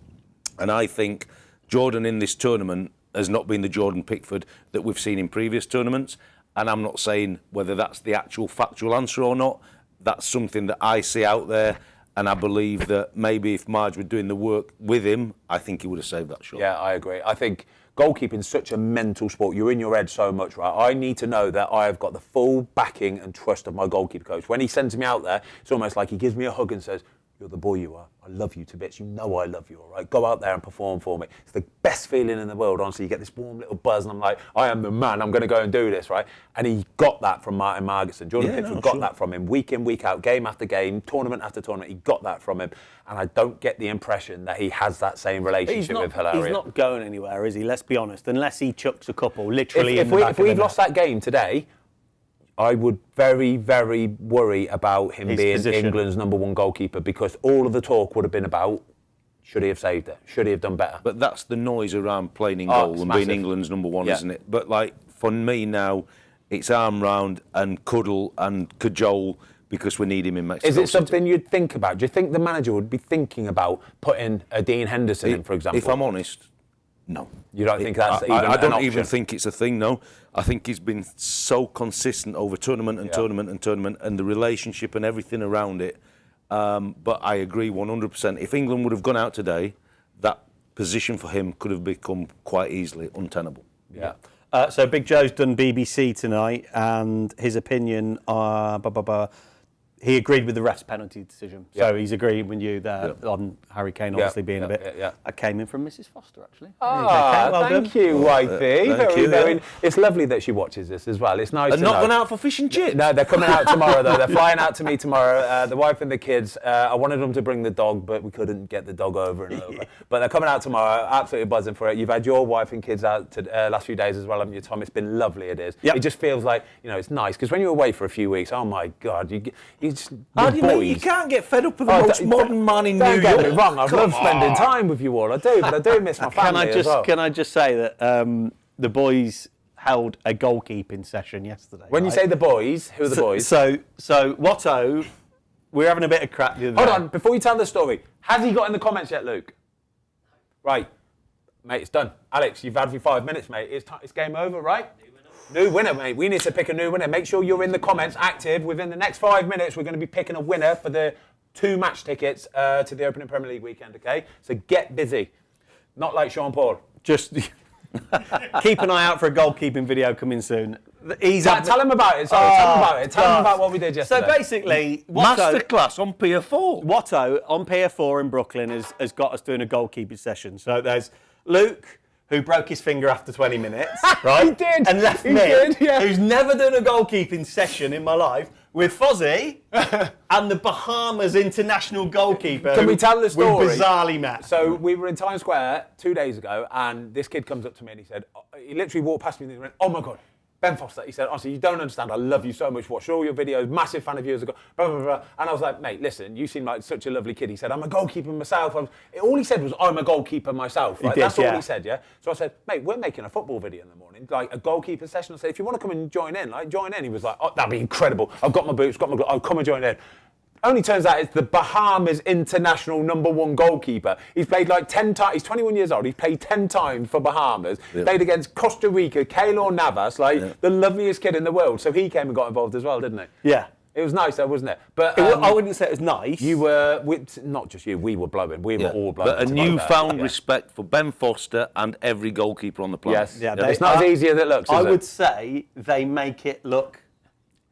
And I think Jordan in this tournament has not been the Jordan Pickford that we've seen in previous tournaments. And I'm not saying whether that's the actual factual answer or not. That's something that I see out there. And I believe that maybe if Marge were doing the work with him, I think he would have saved that shot. Yeah, I agree. I think goalkeeping is such a mental sport. You're in your head so much, right? I need to know that I have got the full backing and trust of my goalkeeper coach. When he sends me out there, it's almost like he gives me a hug and says, "You're the boy you are. I love you to bits. You know I love you, all right? Go out there and perform for me." It's the best feeling in the world, honestly. You get this warm little buzz, and I'm like, I am the man. I'm going to go and do this, right? And he got that from Martin Margetson. Jordan Pickford got that from him week in, week out, game after game, tournament after tournament. He got that from him. And I don't get the impression that he has that same relationship with Hilario. He's not going anywhere, is he? Let's be honest. Unless he chucks a couple, literally If we'd lost that game today, I would very, very worry about him being position. England's number one goalkeeper, because all of the talk would have been about, should he have saved it? Should he have done better? But that's the noise around playing in goal and massive. being England's number one, isn't it? But like for me now, it's arm round and cuddle and cajole because we need him in Mexico Is it City. something you'd think about? Do you think the manager would be thinking about putting a Dean Henderson in, for example? If I'm honest, no. You don't think that's even I an don't option? even think it's a thing, no. I think he's been so consistent over tournament and tournament and tournament, and the relationship and everything around it. But I agree 100%. If England would have gone out today, that position for him could have become quite easily untenable. Yeah. So Big Joe's done BBC tonight, and his opinion, he agreed with the ref's penalty decision. So he's agreeing with you there on Harry Kane obviously being a bit. That came in from Mrs. Foster, actually. Thank you, wifey. It's lovely that she watches this as well. It's nice. And not gone out for fish and chips. No, they're coming out tomorrow though. They're flying out to me tomorrow. The wife and the kids. I wanted them to bring the dog, but we couldn't get the dog over and over. But they're coming out tomorrow. Absolutely buzzing for it. You've had your wife and kids out to last few days as well, haven't you, Tom? It's been lovely. It is. It just feels like it's nice because when you're away for a few weeks, oh my God, you just. How do you know you can't get fed up with the most modern man in New York? Don't get me wrong, I love spending time with you all. I do, but I do miss my family as well. Can I just say that the boys held a goalkeeping session yesterday. When you say the boys, who are the boys? So Watto, we're having a bit of crack the other day. Hold on, before you tell the story, has he got in the comments yet, Luke? Right, mate, it's done. Alex, you've had your 5 minutes, mate. It's game over, right? New winner, mate. We need to pick a new winner. Make sure you're in the comments, active. Within the next 5 minutes, we're going to be picking a winner for the 2 match tickets to the opening Premier League weekend, okay? So get busy. Not like Sean Paul. Just keep an eye out for a goalkeeping video coming soon. Tell him about it. Tell him about it. Tell him about what we did yesterday. So basically, Watto, Masterclass on Pier 4. Watto on Pier 4 in Brooklyn has got us doing a goalkeeping session. So there's Luke, who broke his finger after 20 minutes, right? He did. And left me, who's never done a goalkeeping session in my life, with Fozzie and the Bahamas international goalkeeper. Can we tell the story? We bizarrely met. So we were in Times Square 2 days ago, and this kid comes up to me and he said, he literally walked past me and he went, "Oh my God, Ben Foster." He said, "Honestly, you don't understand. I love you so much. Watched all your videos. Massive fan of yours ago." Blah, blah, blah. And I was like, "Mate, listen, you seem like such a lovely kid." He said, "I'm a goalkeeper myself." All he said was, "I'm a goalkeeper myself." Right? That's all he said, yeah? So I said, "Mate, we're making a football video in the morning, like a goalkeeper session." I said, "If you want to come and join in, like join in." He was like, "Oh, that'd be incredible. I've got my boots, got my gloves. I'll come and join in." Only turns out it's the Bahamas international #1 goalkeeper. He's played like 10 times. He's 21 years old. He's played 10 times for Bahamas. Yeah. Played against Costa Rica, Keylor Navas, the loveliest kid in the world. So he came and got involved as well, didn't he? Yeah. It was nice though, wasn't it? But I wouldn't say it was nice. You were, not just you, we were blowing. We were all blowing. But a newfound respect for Ben Foster and every goalkeeper on the planet. Yes. Yeah, it's not as easy as it looks, is it? I would say they make it look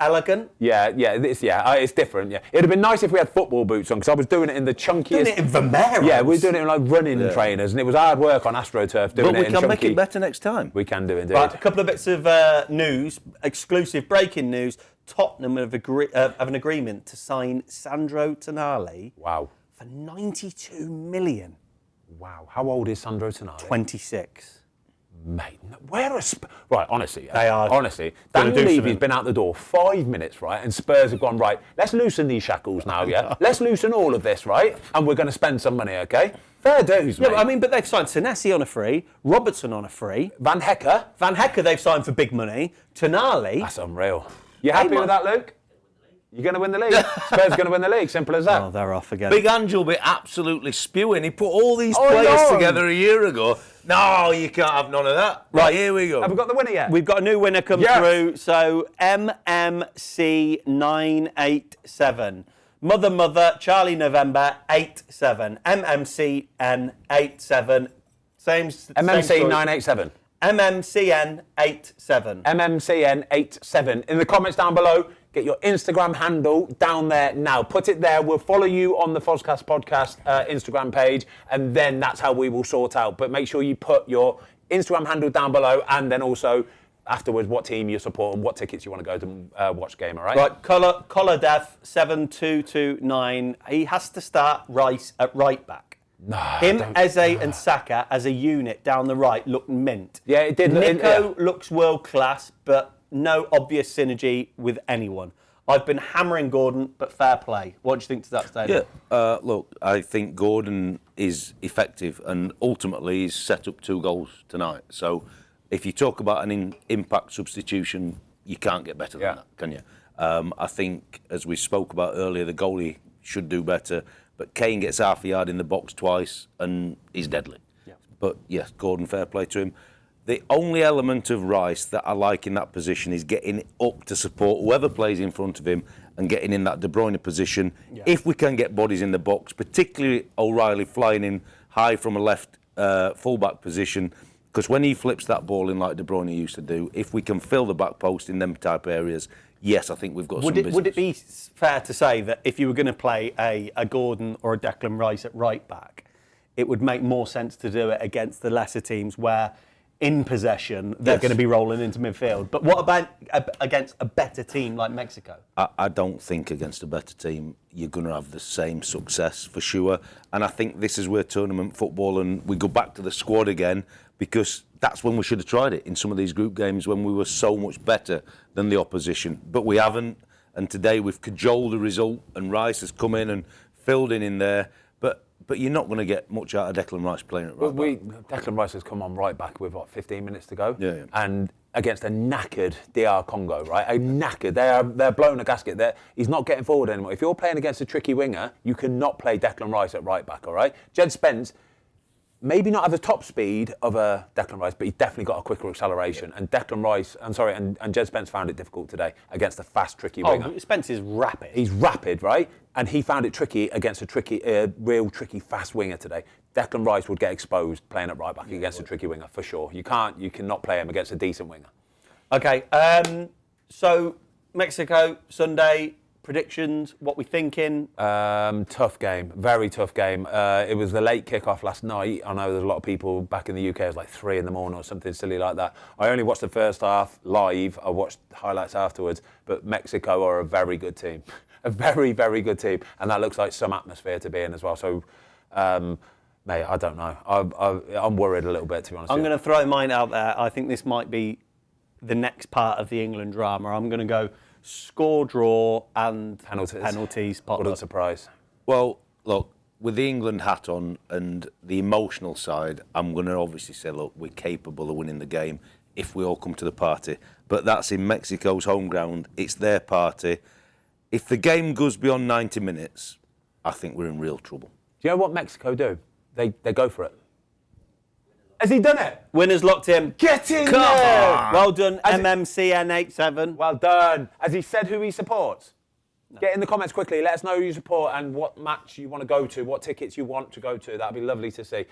elegant. It's different. Yeah, it'd have been nice if we had football boots on because I was doing it in the chunkiest. Doing it in Vomero. Yeah, we were doing it in like running trainers, and it was hard work on AstroTurf doing it in chunky. But we can make it better next time. We can do indeed. Right, a couple of bits of news, exclusive breaking news. Tottenham have an agreement to sign Sandro Tonali. Wow. For 92 million. Wow. How old is Sandro Tonali? 26. Mate, where are right? Honestly, they are. Honestly, Daniel Levy's been out the door 5 minutes, right? And Spurs have gone right. Let's loosen these shackles now, yeah. Let's loosen all of this, right? And we're going to spend some money, okay? Fair dues, mate. Yeah, but they've signed Senesi on a free, Robertson on a free, Van Hecker they've signed for big money. Tonali. That's unreal. You happy with that, Luke? You're going to win the league. Spurs are going to win the league. Simple as that. Oh, they're off again. Big Angel will be absolutely spewing. He put all these players together a year ago. No, you can't have none of that. Right, here we go. Have we got the winner yet? We've got a new winner come through. So MMC987. Mother, Charlie November 87. MMCN87. Same MMC987. MMCN87. MMCN87. In the comments down below, get your Instagram handle down there now. Put it there. We'll follow you on the Fozcast podcast Instagram page, and then that's how we will sort out. But make sure you put your Instagram handle down below, and then also afterwards what team you support and what tickets you want to go to watch game, all right? Right, Collar Def 7229. He has to start Rice at right back. No, Eze and Saka as a unit down the right look mint. Yeah, it did. Nico looks world class, but no obvious synergy with anyone. I've been hammering Gordon, but fair play. What do you think to that statement? Yeah, look, I think Gordon is effective and ultimately he's set up 2 goals tonight. So if you talk about an impact substitution, you can't get better than that, can you? I think, as we spoke about earlier, the goalie should do better. But Kane gets half a yard in the box twice and he's deadly. Yeah. But yes, Gordon, fair play to him. The only element of Rice that I like in that position is getting up to support whoever plays in front of him and getting in that De Bruyne position. Yeah. If we can get bodies in the box, particularly O'Reilly flying in high from a left fullback position, because when he flips that ball in like De Bruyne used to do, if we can fill the back post in them type areas, yes, I think we've got some business. Would it be fair to say that if you were going to play a Gordon or a Declan Rice at right back, it would make more sense to do it against the lesser teams where in possession they're going to be rolling into midfield? But what about against a better team like Mexico? I don't think against a better team you're going to have the same success for sure. And I think this is where tournament football, and we go back to the squad again, because that's when we should have tried it in some of these group games when we were so much better than the opposition. But we haven't, and today we've cajoled the result, and Rice has come in and filled in there. But you're not going to get much out of Declan Rice playing at right back. Declan Rice has come on right back with, 15 minutes to go? Yeah. And against a knackered DR Congo, right? A knackered. They're blowing a gasket. He's not getting forward anymore. If you're playing against a tricky winger, you cannot play Declan Rice at right back, all right? Jed Spence, maybe not at the top speed of a Declan Rice, but he's definitely got a quicker acceleration. And Declan Rice, and Jed Spence found it difficult today against a fast, tricky winger. Spence is rapid. He's rapid, right? And he found it tricky against a real tricky, fast winger today. Declan Rice would get exposed playing at right back against a tricky winger, for sure. You cannot play him against a decent winger. Okay, so Mexico, Sunday, predictions, what we thinking? Tough game, very tough game. It was the late kickoff last night. I know there's a lot of people back in the UK, it was like 3 a.m. or something silly like that. I only watched the first half live. I watched highlights afterwards, but Mexico are a very good team. A very, very good team. And that looks like some atmosphere to be in as well. So, mate, I don't know. I'm worried a little bit, to be honest. I'm going to throw mine out there. I think this might be the next part of the England drama. I'm going to go score, draw, and penalties. What a surprise. Well, look, with the England hat on and the emotional side, I'm going to obviously say, look, we're capable of winning the game if we all come to the party. But that's in Mexico's home ground. It's their party. If the game goes beyond 90 minutes, I think we're in real trouble. Do you know what Mexico do? They go for it. Has he done it? Winners locked in. Get in Come there! on. Well done, MMCN87. Well done. Has he said who he supports? No. Get in the comments quickly. Let us know who you support and what match you want to go to, what tickets you want to go to. That'd be lovely to see.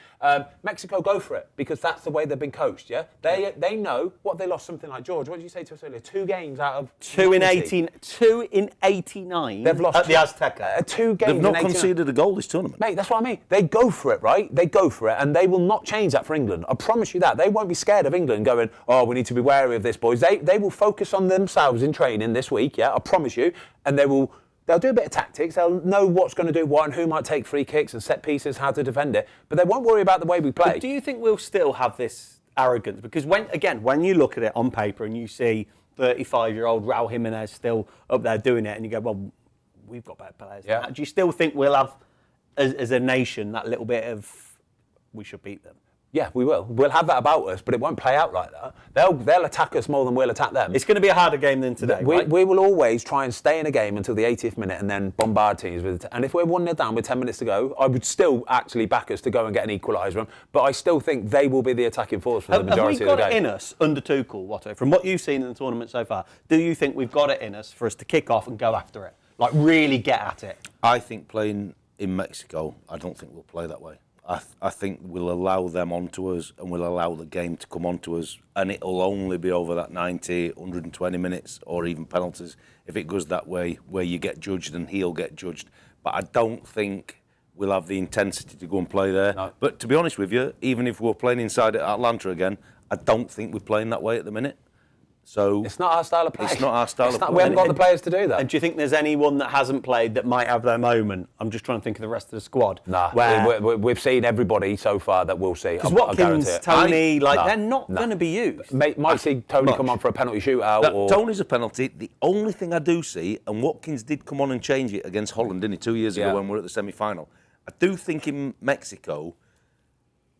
Mexico, go for it, because that's the way they've been coached, yeah? They know what they lost something like, George, what did you say to us earlier? 2 games out of 2 in 18. 2 in 89. They've lost at the Azteca. 2 games. They've not conceded a goal this tournament. Mate, that's what I mean. They go for it, right? They go for it, and they will not change that for England. I promise you that. They won't be scared of England going, oh, we need to be wary of this, boys. They will focus on themselves in training this week, yeah? I promise you. And they'll do a bit of tactics. They'll know what's going to do what and who might take free kicks and set pieces, how to defend it. But they won't worry about the way we play. But do you think we'll still have this arrogance? Because when you look at it on paper and you see 35-year-old Raul Jimenez still up there doing it, and you go, well, we've got better players than that. Do you still think we'll have, as a nation, that little bit of, we should beat them? Yeah, we will. We'll have that about us, but it won't play out like that. They'll attack us more than we'll attack them. It's going to be a harder game than today, right? We will always try and stay in a game until the 80th minute and then bombard teams with it. And if we're 1-0 down with 10 minutes to go, I would still actually back us to go and get an equaliser. But I still think they will be the attacking force for the majority of the game. Have we got it in us under Tuchel, Watto? From what you've seen in the tournament so far, do you think we've got it in us for us to kick off and go after it? Like, really get at it? I think playing in Mexico, I don't think we'll play that way. I think we'll allow them onto us, and we'll allow the game to come onto us, and it'll only be over that 90, 120 minutes, or even penalties. If it goes that way, where you get judged and he'll get judged. But I don't think we'll have the intensity to go and play there. No. But to be honest with you, even if we're playing inside at Atlanta again, I don't think we're playing that way at the minute. So it's not our style of play. It's not our style of play. We haven't got the players to do that. And do you think there's anyone that hasn't played that might have their moment? I'm just trying to think of the rest of the squad. Nah, we've seen everybody so far that we'll see. Because Watkins, Tony, they're not going to be used. Might see Tony come on for a penalty shootout. Tony's a penalty. The only thing I do see, and Watkins did come on and change it against Holland, didn't he, 2 years ago when we were at the semi-final. I do think in Mexico,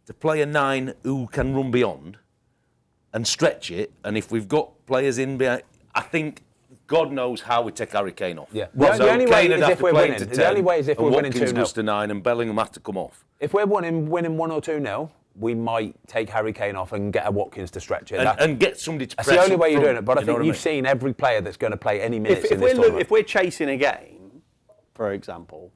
to play a 9 who can run beyond and stretch it, and if we've got players in behind, I think God knows how we take Harry Kane off. Yeah. The only way is if we're winning. The only way is if we're winning 2-0. Watkins goes to 9 and Bellingham has to come off. If we're winning 1 or 2-0, we might take Harry Kane off and get a Watkins to stretch it. And get somebody to That's press the only up way you're front, doing it. But I you know think what you've mean? seen every player that's going to play any minutes in this tournament. If we're chasing a game, for example,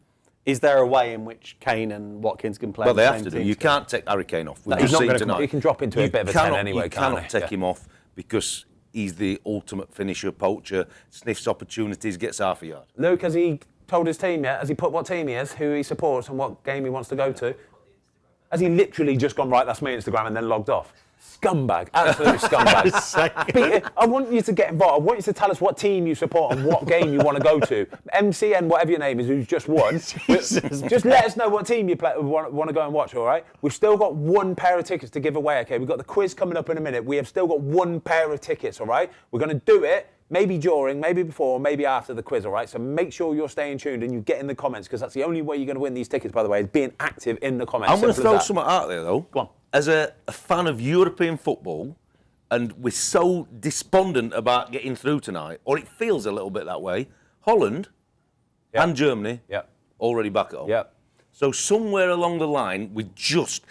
is there a way in which Kane and Watkins can play? Well, they the have same to do. team You together? can't take Harry Kane off. We've He's just not seen gonna- tonight. he can drop into a bit of a 10 anyway, You can't cannot he? take Yeah. him off because he's the ultimate finisher, poacher, sniffs opportunities, gets half a yard. Luke, has he told his team yet? Has he put what team he is, who he supports, and what game he wants to go to? Has he literally just gone, right, that's my Instagram, and then logged off? Scumbag. Absolute scumbag. I want you to get involved. I want you to tell us what team you support and what game you want to go to. MCN, whatever your name is, who's just won. Just let us know what team you want to go and watch, all right? We've still got one pair of tickets to give away, okay? We've got the quiz coming up in a minute. We have still got one pair of tickets, all right? We're going to do it. Maybe during, maybe before, maybe after the quiz, all right? So make sure you're staying tuned and you get in the comments, because that's the only way you're going to win these tickets, by the way, is being active in the comments. I'm going to Simple throw as that. something out there, though. Go on. As a fan of European football, and we're so despondent about getting through tonight, or it feels a little bit that way, Holland and Germany already back at home. Yep. So somewhere along the line, we just,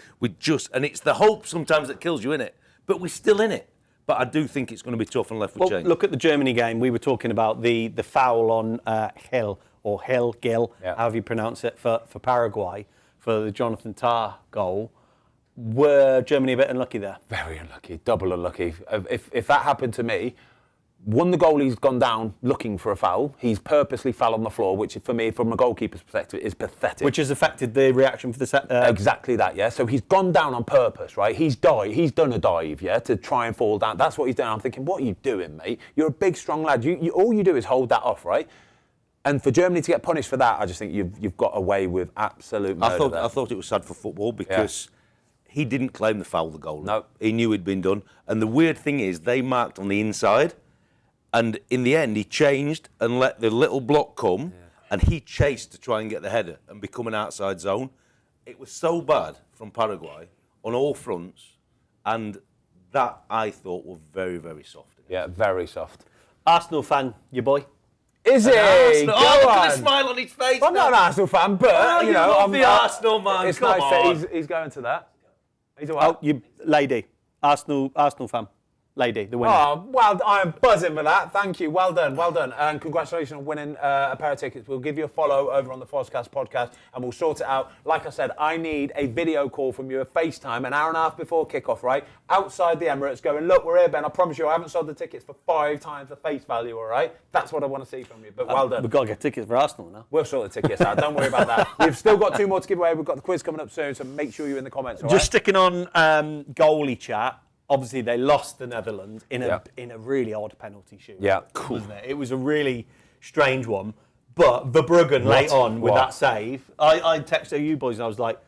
and it's the hope sometimes that kills you, innit? But we're still in it. But I do think it's going to be tough unless we change. Look at the Germany game. We were talking about the foul on Gil, however you pronounce it, for Paraguay, for the Jonathan Tah goal. Were Germany a bit unlucky there? Very unlucky, double unlucky. If that happened to me, the goalie's gone down looking for a foul. He's purposely fell on the floor, which for me, from a goalkeeper's perspective, is pathetic. Which has affected the reaction for the set. Exactly that, yeah. So he's gone down on purpose, right? He's done a dive, yeah, to try and fall down. That's what he's done. I'm thinking, what are you doing, mate? You're a big, strong lad. All you do is hold that off, right? And for Germany to get punished for that, I just think you've got away with absolute murder. I thought it was sad for football because he didn't claim the foul, the goal. No. He knew he'd been done. And the weird thing is, they marked on the inside, and in the end, he changed and let the little block come, and he chased to try and get the header and become an outside zone. It was so bad from Paraguay on all fronts, and that I thought were very, very soft. Yeah, very soft. Arsenal fan, your boy. Is he? Arsenal. Go Look on. at the smile on his face. I'm not an Arsenal fan, but you love the Arsenal, man. It's Come nice on. that he's going to that. He's a Oh, you lady, Arsenal fan, lady, the winner. Oh, well, I'm buzzing with that. Thank you. Well done, well done. And congratulations on winning a pair of tickets. We'll give you a follow over on the Fozcast podcast and we'll sort it out. Like I said, I need a video call from you, a FaceTime, an hour and a half before kickoff, right? Outside the Emirates going, look, we're here, Ben. I promise you, I haven't sold the tickets for 5 times the face value, all right? That's what I want to see from you, but well done. We've got to get tickets for Arsenal now. We'll sort the tickets out. Don't worry about that. We've still got 2 more to give away. We've got the quiz coming up soon, so make sure you're in the comments, all right? Just sticking on goalie chat. Obviously, they lost the Netherlands in a really odd penalty shoot. Yeah, cool. Wasn't it? It was a really strange one. But Verbruggen late on with that save, I texted you boys and I was like,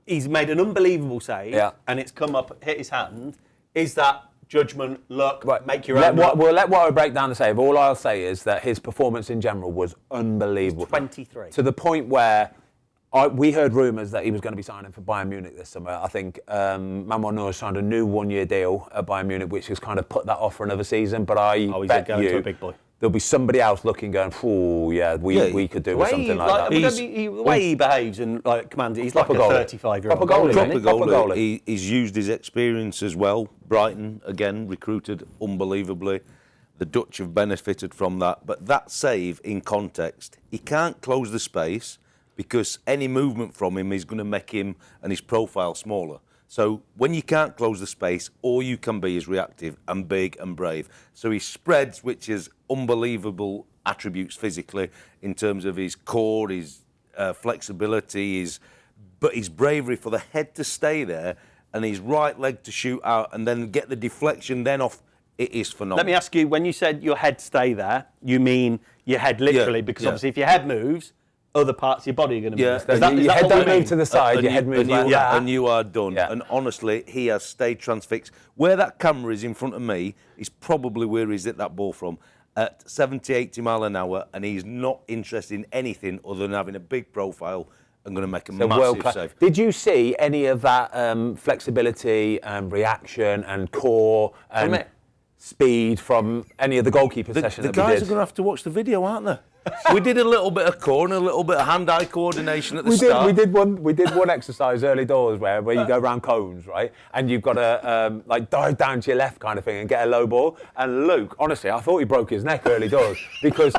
he's made an unbelievable save and it's come up, hit his hand. Is that judgment, luck, make your own luck? We'll let Watto break down the save. All I'll say is that his performance in general was unbelievable. 23. To the point where we heard rumours that he was going to be signing for Bayern Munich this summer. I think Manuel Neuer signed a new 1-year deal at Bayern Munich, which has kind of put that off for another season. But I bet going you to a big boy. There'll be somebody else looking, going, "Oh, yeah, we could do with something like that." The way he behaves and commands, he's like a 35-year-old. Proper goalie, isn't he? Proper Proper goalie. He's used his experience as well. Brighton, again, recruited unbelievably. The Dutch have benefited from that. But that save, in context, he can't close the space because any movement from him is going to make him and his profile smaller. So when you can't close the space, all you can be is reactive and big and brave. So he spreads, which is unbelievable attributes physically in terms of his core, his flexibility, but his bravery for the head to stay there and his right leg to shoot out and then get the deflection then off. It is phenomenal. Let me ask you, when you said your head stay there, you mean your head literally? Because obviously if your head moves, other parts of your body are going to move. Your head don't move to the side, your head moves like that. And you are done. Yeah. And honestly, he has stayed transfixed. Where that camera is in front of me is probably where he's hit that ball from. At 70, 80 mile an hour, and he's not interested in anything other than having a big profile and going to make a massive save. Did you see any of that flexibility and reaction and core and speed from any of the goalkeeper sessions? The guys are going to have to watch the video, aren't they? We did a little bit of core and a little bit of hand-eye coordination at the We start. did one exercise early doors where you go around cones, right? And you've got to like dive down to your left kind of thing and get a low ball. And Luke, honestly, I thought he broke his neck early doors because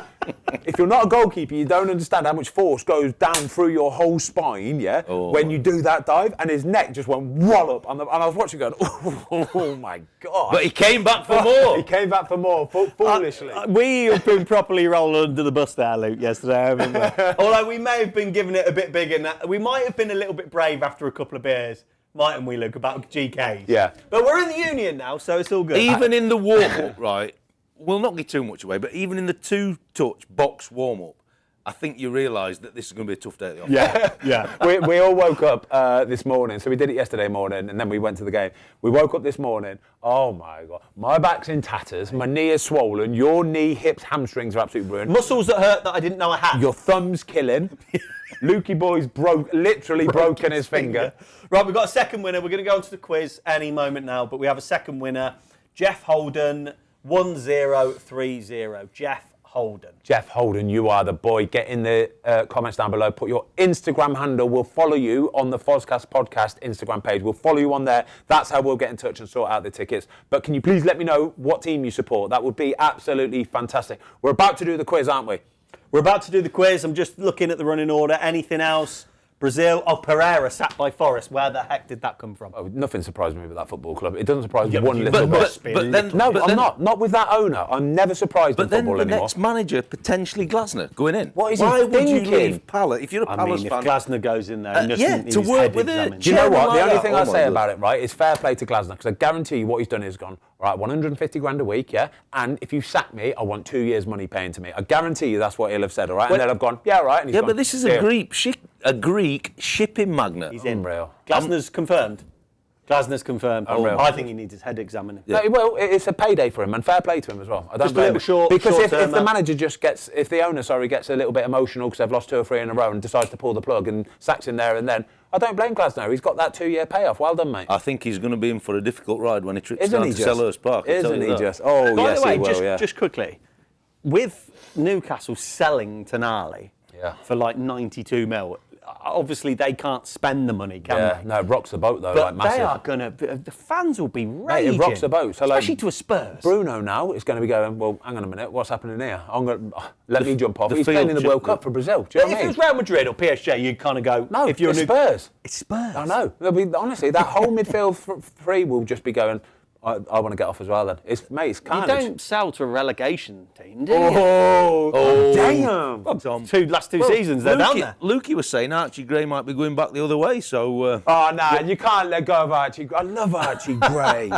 if you're not a goalkeeper, you don't understand how much force goes down through your whole spine, when you do that dive. And his neck just went wallop and I was watching going, oh my God. But he came back for more. He came back for more, foolishly. We have been properly rolled under the bus there, Luke, yesterday, haven't we? Although we may have been giving it a bit bigger. We might have been a little bit brave after a couple of beers, mightn't we, Luke, about GKs? Yeah. But we're in the union now, so it's all good. Even in the warm-up, right, we'll not give too much away, but even in the two-touch box warm-up, I think you realise that this is going to be a tough day at the office. Yeah. we all woke up this morning, so we did it yesterday morning, and then we went to the game. We woke up this morning, oh my God, my back's in tatters, my knee is swollen, your knee, hips, hamstrings are absolutely ruined. Muscles that hurt that I didn't know I had. Your thumb's killing. Lukey boy's literally broken his finger. Right, we've got a second winner. We're going to go on to the quiz any moment now, but we have a second winner. Jeff Holden, 1030. Jeff Holden. Jeff Holden, you are the boy. Get in the comments down below. Put your Instagram handle. We'll follow you on the Fozcast podcast Instagram page. We'll follow you on there. That's how we'll get in touch and sort out the tickets. But can you please let me know what team you support? That would be absolutely fantastic. We're about to do the quiz, aren't we? We're about to do the quiz. I'm just looking at the running order. Anything else? Brazil. Oh, Pereira sacked by Forest. Where the heck did that come from? Oh, nothing surprised me with that football club. It doesn't surprise me one you little must bit. be. I'm not. Not with that owner. I'm never surprised in But then football the anymore. next manager, potentially Glasner, going in. What is he Why would you thinking? leave Palace? If you're a I Palace mean, if fan... Glasner goes in there, he doesn't yeah, need to his work head with it. examined. Do you know Chairman what? like The only that. thing Oh I my say God. about it, right, is fair play to Glasner, because I guarantee you what he's done is gone, right, 150 grand a week, yeah? And if you sack me, I want 2 years' money paying to me. I guarantee you that's what he'll have said, all right? And they'll have gone, yeah, all right. And he's Yeah, gone, but this is "Deal." a Greek shipping magnate. He's in. Unreal. Glasner's confirmed. Glasner's confirmed. Unreal. I think he needs his head examined. No, well, it's a payday for him, and fair play to him as well. I don't Just a blame little him. short- because if short-term, the manager just gets, if the owner, gets a little bit emotional because they've lost 2 or 3 in a row and decides to pull the plug and sacks him there and then, I don't blame Glasner. He's got that 2-year payoff. Well done, mate. I think he's going to be in for a difficult ride when he trips Isn't down he to just? Selhurst Park. I'll tell Isn't you he that. just? Oh, By yes, the way, he will, yeah. just quickly, with Newcastle selling Tonali for like 92 mil, obviously they can't spend the money, can Yeah, they? no, it rocks the boat though, But like massive. they are going to, the fans will be Mate, raging. it rocks the boat. So, like, especially to a Spurs. Bruno now is going to be going, well, hang on a minute, what's happening here? Let me jump off. the He's playing field in the World should- Cup for Brazil. Do you know If what I it mean? was Real Madrid or PSG, you'd kind of go, No, if you're it's a Spurs. It's Spurs. I know. Honestly, that whole midfield three will just be going, I want to get off as well then. It's You carnage. don't sell to a relegation team, do you? Oh, damn. Well, last two seasons, they're down there. Lukey was saying Archie Gray might be going back the other way, so... Oh, no, you can't let go of Archie. I love Archie Gray.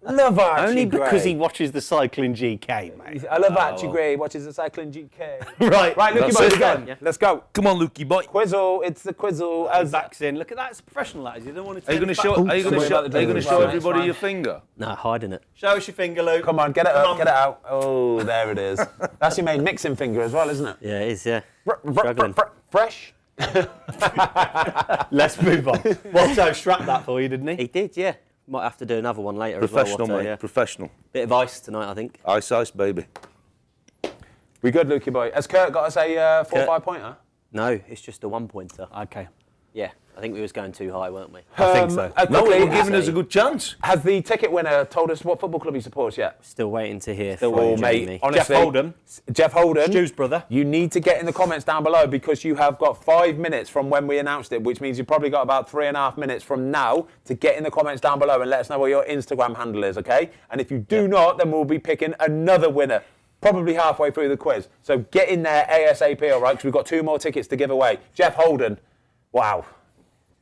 Love Archie Only Gray. because he watches the cycling GK, mate. I love Archie Gray, watches the cycling GK. Right. Right, Lukey That's boy, it. again. Yeah. Let's go. Come on, Lukey boy. Quizzle, it's the quizzle. As backs in. Look at that, it's professional, that is. You don't want to Are you going to show? Are you going to show? Are you going to show everybody your finger? No, hiding it. Show us your finger, Luke. Come on, get it Come up, on. get it out. Oh, there it is. That's your main mixing finger as well, isn't it? Yeah, it is, yeah. Struggling. Fresh. Let's move on. Watto strapped that for you, didn't he? He did, yeah. Might have to do another one later Professional, as well. Watto, mate. yeah. Professional. Bit of ice tonight, I think. Ice, baby. We good, Lukey boy. Has Kurt got us a 4 or Kurt. 5 pointer? No, it's just a 1-pointer. Okay. Yeah, I think we was going too high, weren't we? I think so. No, Quickly, we're giving us a good chance. has the ticket winner told us what football club he supports yet? Still waiting to hear Still from waiting. Jamie. Mate, honestly, Jeff Holden. Jeff Holden. Stu's brother. You need to get in the comments down below because you have got 5 minutes from when we announced it, which means you've probably got about 3.5 minutes from now to get in the comments down below and let us know what your Instagram handle is, okay? And if you do not, then we'll be picking another winner, probably halfway through the quiz. So get in there ASAP, all right? Because we've got 2 more tickets to give away. Jeff Holden, wow.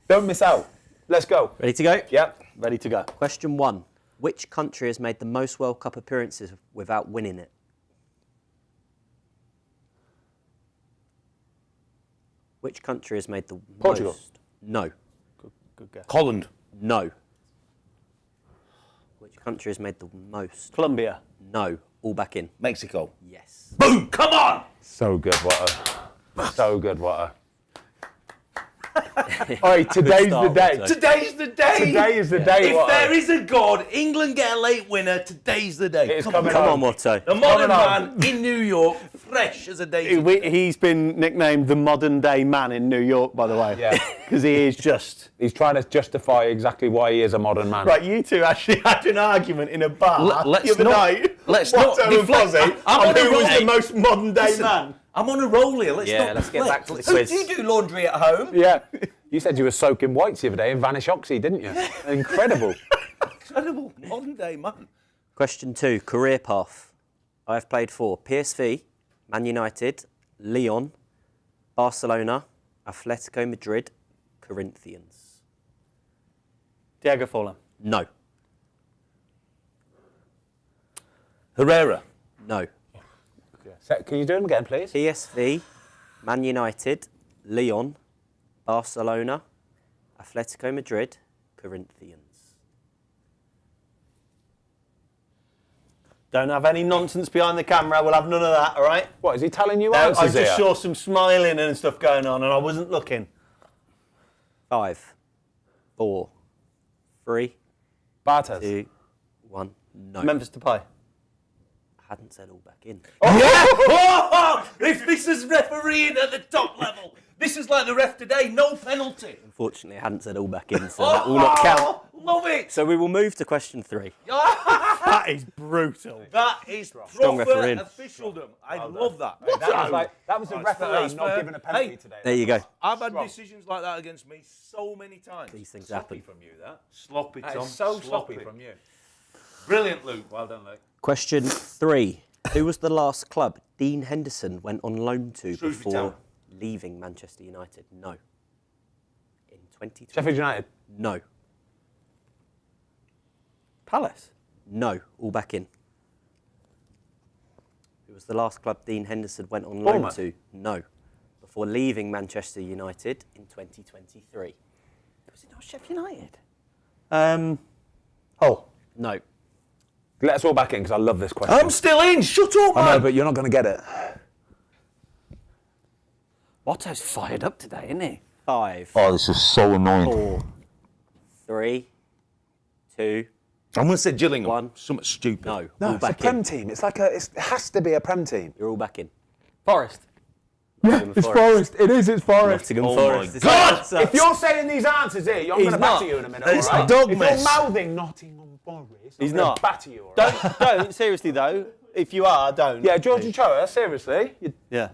Don't miss out. Let's go. Ready to go? Yep. Ready to go. Question 1. Which country has made the most World Cup appearances without winning it? Which country has made the Portugal. most? No. Good guess. Holland. No. Which country has made the most? Colombia. No. All back in. Mexico. Yes. Boom! Come on! So good, Watto. So good, Watto. All right, today's the start, day. Watto. Today's the day. Today is the day, If Watto. there is a God, England get a late winner. Today's the day. It is Come coming on. Come on, Watto. The modern Coming on. man in New York, fresh as a daisy. He's been nicknamed the modern day man in New York, by the way. Yeah. Because he is just. He's trying to justify exactly why he is a modern man. Right, you two actually had an argument in a bar Let's the other not- night. let's Watto not and deflect. Fozzie I'm on on a who was roll. the most modern day Listen, man. I'm on a roll here. Let's get back to the So quiz. do you do laundry at home? Yeah. You said you were soaking whites the other day in Vanish Oxy, didn't you? Incredible. Incredible. Modern day man. Question 2, career path. I have played for PSV, Man United, Lyon, Barcelona, Atletico Madrid, Corinthians. Diego Forlan. No. Herrera. No. Can you do them again, please? PSV, Man United, Lyon, Barcelona, Atletico Madrid, Corinthians. Don't have any nonsense behind the camera. We'll have none of that, all right? What, is he telling you I answers just here? saw some smiling and stuff going on, and I wasn't looking. 5, 4, 3, Bartes. 2, 1. No. Memphis Depay. I hadn't said all back in. If this is refereeing at the top level, this is like the ref today, no penalty. Unfortunately, I hadn't said all back in, so that will not count. Love it. So we will move to question 3. That is brutal. That is Strong proper refereeing. officialdom. I love that. That was a referee not giving a penalty Hey. today. There you go. I've had decisions like that against me so many times. These things Sloppy happen. from you, that. Sloppy, That Tom. is so sloppy from you. Brilliant, Luke. Well done, Luke. Question 3. Who was the last club Dean Henderson went on loan to Shrewsbury before Town. leaving Manchester United? No. In 2020? Sheffield United. No. Palace. No. All back in. Who was the last club Dean Henderson went on loan Bournemouth. to? No. Before leaving Manchester United in 2023? Was it not Sheffield United? Hull. No. Let us all back in because I love this question. I'm still in. Shut up, I man. know, but you're not going to get it. Watto's fired up today, isn't he? 5, Oh, this is so annoying. 4, 3, 2, I'm going to say Gillingham. One. Something stupid. no. No, all it's a back Prem in. team. It's like it has to be a Prem team. You're all back in. Forest. Nottingham It's Forest. It is. It's Forest. Nottingham Oh Forest. my is God! the answer. If you're saying these answers here, I'm going to He's batter not. you in a minute. It's all right? dog if mess. you're mouthing Nottingham Forest, He's I'm gonna not. batter you. All right? Don't, seriously though. If you are, don't. Yeah, George Ochoa. Seriously. Yeah.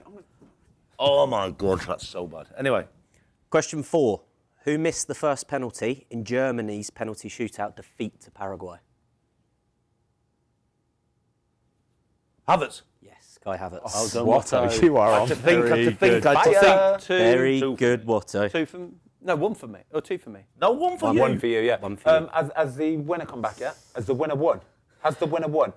Oh, my God. That's so bad. Anyway. Question 4. Who missed the first penalty in Germany's penalty shootout defeat to Paraguay? Havertz. Yes, Kai Havertz. Well done, Watto, Watto. you are I on. had to think. I had to think. good. I had to Fire. think. Very Two. good, Watto. 2 for no, 1 for me. Or 2 for me. No, one for you. One for you, yeah. One for you. Has the winner come back yet? Has the winner won? Has the winner won?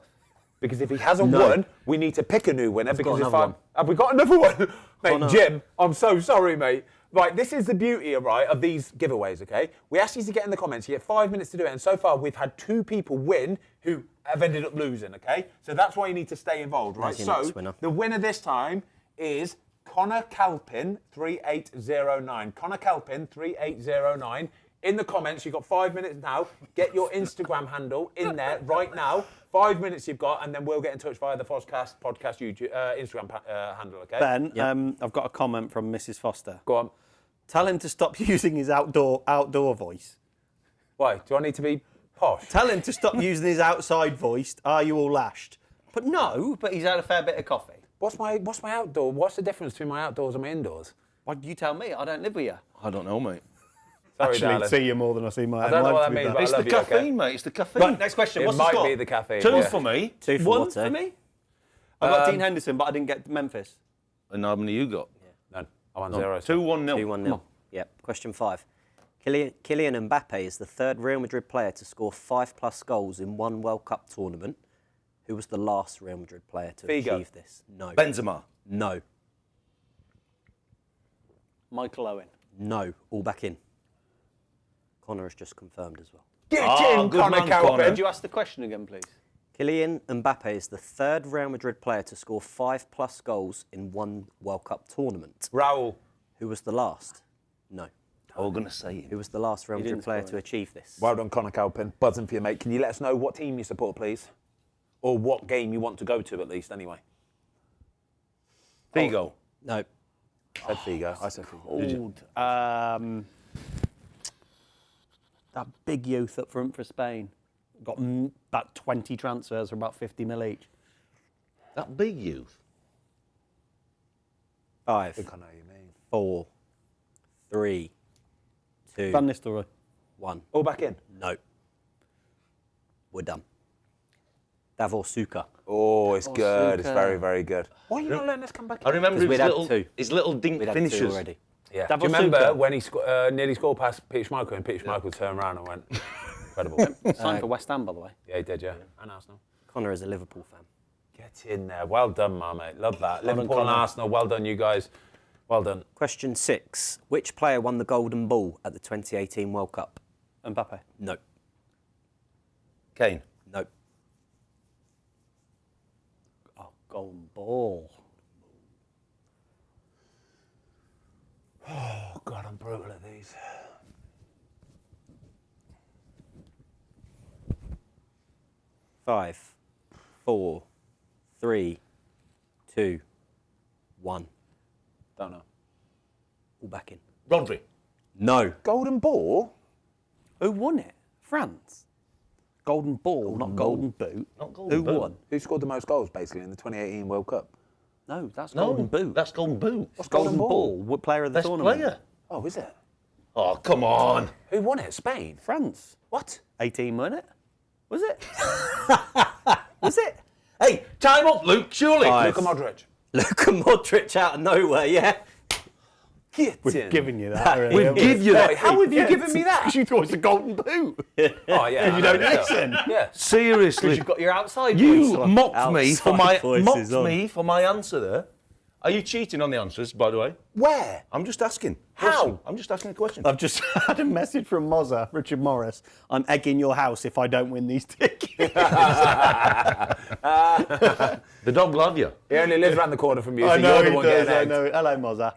Because if he hasn't won, we need to pick a new winner. Because got if another one. have we got another one? Mate, no. Jim, I'm so sorry, mate. Right, this is the beauty, right, of these giveaways, okay? We asked you to get in the comments. You get 5 minutes to do it, and so far we've had 2 people win who have ended up losing, okay? So that's why you need to stay involved, right? That's your So next winner. the winner this time is Connor Calpin 3809. Connor Calpin 3809. In the comments, you've got 5 minutes now. Get your Instagram handle in there right now. 5 minutes you've got, and then we'll get in touch via the Fozcast podcast YouTube Instagram handle, okay? Ben, I've got a comment from Mrs. Foster. Go on. Tell him to stop using his outdoor voice. Why? Do I need to be posh? Tell him to stop using his outside voice. Are you all lashed? But no, but he's had a fair bit of coffee. What's my outdoor? What's the difference between my outdoors and my indoors? Why you tell me? I don't live with you. I don't know, mate. Sorry, darling. see you more than I see my I don't know what that means, but It's I the love you, caffeine, okay? mate. It's the caffeine. Right, next question. It What's might the score? be the caffeine. 2 yeah. for me. 2 for 1 Watto. for me. I got Dean Henderson, but I didn't get Memphis. And how many you got? None. I'm on 0. 2-1 nil. 2-1-0. Yep. Question 5. Kylian Mbappe is the third Real Madrid player to score 5+ goals in one World Cup tournament. Who was the last Real Madrid player to Figo. achieve this? No. Benzema. No. Michael Owen. No. All back in. Connor has just confirmed as well. Get Oh, in, good Connor man, Calpin. Connor. Could you ask the question again, please? Kylian Mbappe is the third Real Madrid player to score 5+ goals in one World Cup tournament. Raul. Who was the last? No. I was going to say Who was the last Real Madrid didn't player score to achieve this? Well done, Connor Calpin. Buzzing for you, mate. Can you let us know what team you support, please? Or what game you want to go to, at least, anyway? Figo. No. Said Figo. I said Figo. Old. That big youth up front for Spain. Got about 20 transfers for about 50 mil each. That big youth. 5, I think I know what you mean. 4, 3, 2, Van Nistelrooy. 1. All back in. No. We're done. Davor Suker. Oh, it's good. It's Suker. very, very good. Why are you not letting us come back in? I remember Because we'd had two. his little dink We'd had 2 finishes. already. Yeah. Davor Do you remember Suker. when he nearly scored past Peter Schmeichel and Peter Schmeichel turned around and went, incredible. Signed for West Ham, by the way. Yeah, he did, yeah. And Arsenal. Connor is a Liverpool fan. Get in there. Well done, my mate. Love that. done, Liverpool and Connor. Arsenal. Well done, you guys. Well done. Question 6. Which player won the Golden Ball at the 2018 World Cup? Mbappe. No. Kane. No. Oh, golden ball. Oh, God, I'm brutal at these. Five, 4, 3, 2, 1. Don't know. All back in. Rodri. No. Golden Ball? Who won it? France. Golden ball, not golden boot. Not golden Who boot. won? Who scored the most goals, basically, in the 2018 World Cup? No, that's No, golden boot. That's golden boot. What's golden Golden ball. Ball? What player of the Best tournament? player. Oh, is it? Oh, come on. Who won it? Spain? France. What? 18 won it? Was it? Was it? Hey, time up, Luke, surely. Five. Luka Modric. Luka Modric out of nowhere, yeah. Get We've in. given you that. Really, We've haven't we? give you that. How have you given me that? Because you thought it's a golden boot. Oh, yeah. You don't listen. Yeah. Seriously. You've got your outside voice You on. mocked me for my Outside voices on. answer there. Are you cheating on the answers, by the way? Where? I'm just asking. How? Listen, I'm just asking a question. I've just had a message from Mozza, Richard Morris. I'm egging your house if I don't win these tickets. The dog love you. He only lives around the corner from you, so I know you're the he one does, getting I egged. know. Hello, Mozza.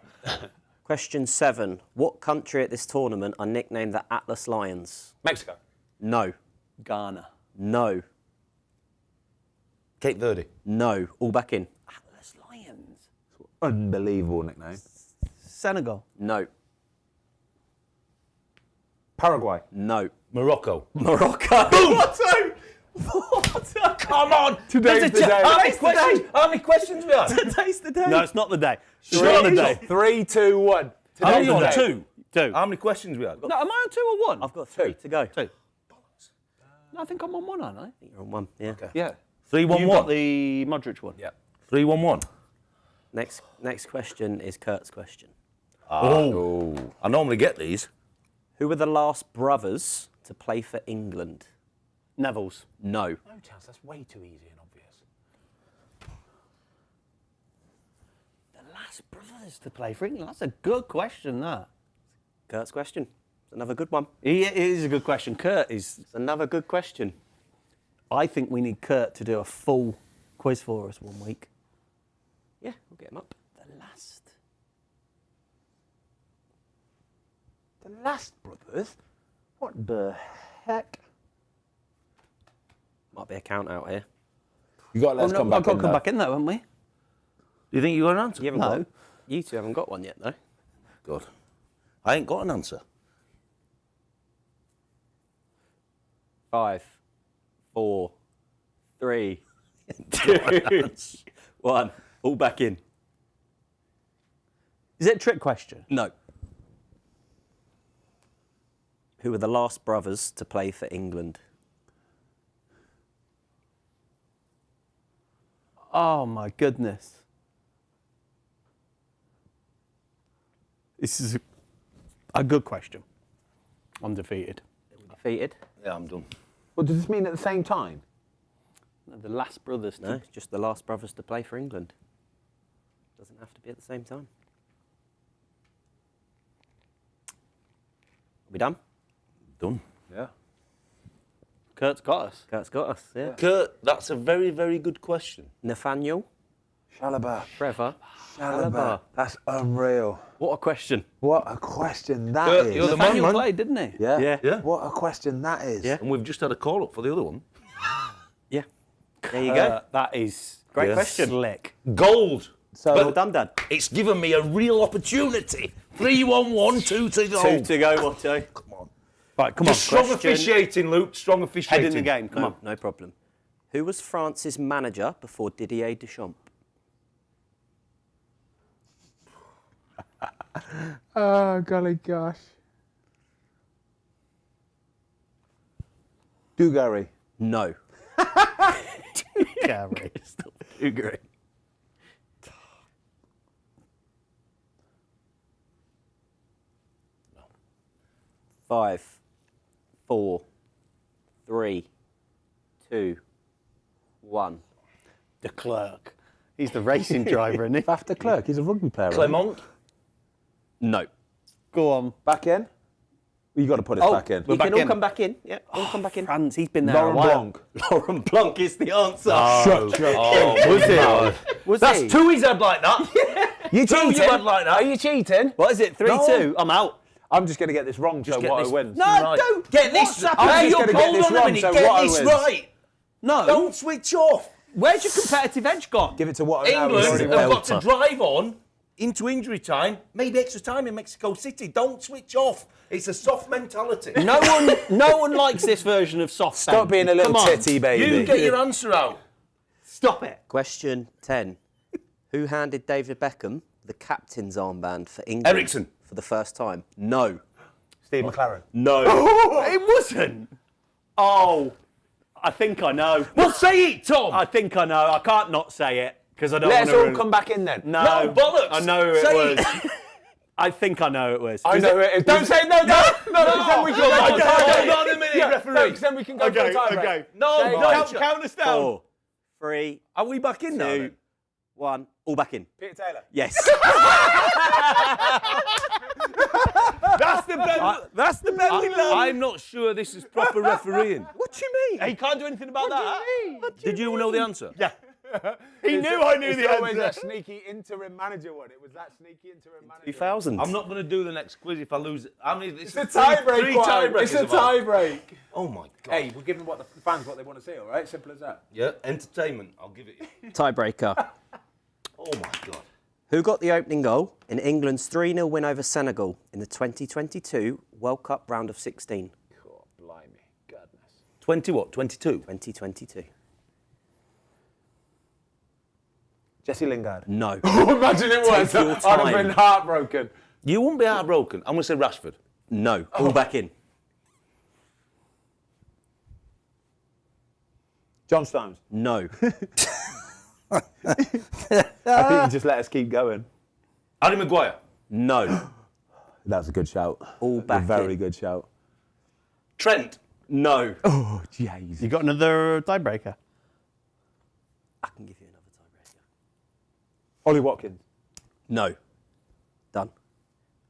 Question 7. What country at this tournament are nicknamed the Atlas Lions? Mexico. No. Ghana. No. Cape Verde. No. All back in. Atlas Lions. Unbelievable nickname. Senegal. No. Paraguay. No. Morocco. Morocco. Watto! Watto! Come on. Today's the day. How many questions we had? Today's the day. No, it's not the day. It's Sure not the it is. day. 3, 2, 1. How many Today's you on? the day. 2. Two. How many questions we had? No, am I on 2 or 1? I've got 3 to go. 2. No, I think I'm on 1, aren't I? You're on 1. Yeah. Yeah. 3, 1, You got 1. the Modric one. Yeah. 3, 1, 1. Next question is Kurt's question. Oh. I normally get these. Who were the last brothers to play for England? Neville's. No. No chance. That's way too easy and obvious. The last brothers to play for England. That's a good question, that. Kurt's question. It's another good one. It is a good question. Kurt is... It's another good question. I think we need Kurt to do a full quiz for us one week. Yeah, we'll get him up. The last... The last brothers? What the heck? Might be a count out here. You got to let us come back I've got in. to come though. back in though, haven't we? Do you think you got an answer? You haven't No. got. You two haven't got one yet, though. Good. I ain't got an answer. 5, 4, 3, 2, 1. All back in. Is it a trick question? No. Who were the last brothers to play for England? Oh my goodness. This is a good question. I'm defeated. Defeated? Yeah, I'm done. Well, does this mean at the same time? The last brothers. No, it's just the last brothers to play for England. Doesn't have to be at the same time. Are we done? Done. Yeah. Kurt's got us. Kurt's got us, yeah. Kurt, that's a very, very good question. Nathaniel, Shalaba. Trevor, Shalaba. That's unreal. What a question. What a question that Kurt, is. you're the man, Nathaniel man. played, didn't he? Yeah. Yeah. Yeah. What a question that is. Yeah. And we've just had a call up for the other one. Yeah. There you go. That is Great Yes. question. slick. Gold So Well done, Dan. It's given me a real opportunity. 3-1-1, 2 to go. 2 to go, Watto. Come on. Right, come Just on. strong officiating, Luke. Strong officiating. Head in the game. Come on. No problem. Who was France's manager before Didier Deschamps? Oh, golly gosh. Dugarry. No. Gary. Ugary. 5, 4, 3, 2, 1. De Klerk. He's the racing driver, isn't he? Faf de Klerk, he's a rugby player. Clement. No. Go on. Back in? You got to put us back in. You back can all in. come back in. Yeah, all come back in. France, he's been there Laurent a while. Blanc. Laurent Blanc is the answer. Shut Oh, was it? Was That's he? 2 he's had like that. You Two cheating? you had like that. Are you cheating? What is it? 3-2? I'm out. I'm just going to get this wrong so get Watto this- wins. No, Right. don't. Get What's this. happening? I'm just Hold gonna get this on a wrong, minute. so Get Watto this wins. right. No. Don't switch off. Where's your competitive edge gone? Give it to Watto now. England He's have already got to drive on into injury time, maybe extra time in Mexico City. Don't switch off. It's a soft mentality. No one likes this version of soft. Stop being a little Come on. titty, baby. You get your answer out. Stop it. Question 10. Who handed David Beckham the captain's armband for England Ericsson. for the first time? No. Steve McLaren. No. It wasn't. Oh, I think I know. Well, say it, Tom. I think I know. I can't not say it because I don't Let's want all to. come back in then. No, No, bollocks. I know who it Say was. I think I know who it was. I know it is. Don't say no, no, because then we can go Okay, for time. hold on a minute, referee. No, because then we can go for Okay, time. okay. No, Say no. Count us down. 4, 3, Are we back in now? 2, then? 1. All back in. Peter Taylor. Yes. That's the bet. That's the bet we love. I'm not sure this is proper refereeing. What do you mean? He can't do anything about that. Did you know the answer? Yeah. He knew I knew It's the always a answer. sneaky interim manager one. It was that sneaky interim manager. 2000. I'm not going to do the next quiz if I lose. How many? It's a tie break. Three tiebreakers. It's a have I? tie break. Oh my god. Hey, we're giving what the fans what they want to see. All right, simple as that. Yeah, entertainment. I'll give it. Tiebreaker. Oh my god. Who got the opening goal in England's 3-0 win over Senegal in the 2022 World Cup round of 16? God, blimey, goodness. 20 what? 22. 2022. Jesse Lingard. No. Imagine it was. Take your I'd have time. been heartbroken. You won't be heartbroken. I'm going to say Rashford. No. All back in. John Stones. No. I think you just let us keep going. Harry Maguire. No. That's a good shout. All A back very in. good shout. Trent. No. Oh, jeez. You got another tiebreaker? I can give you another tiebreaker. Ollie Watkins. No. Done.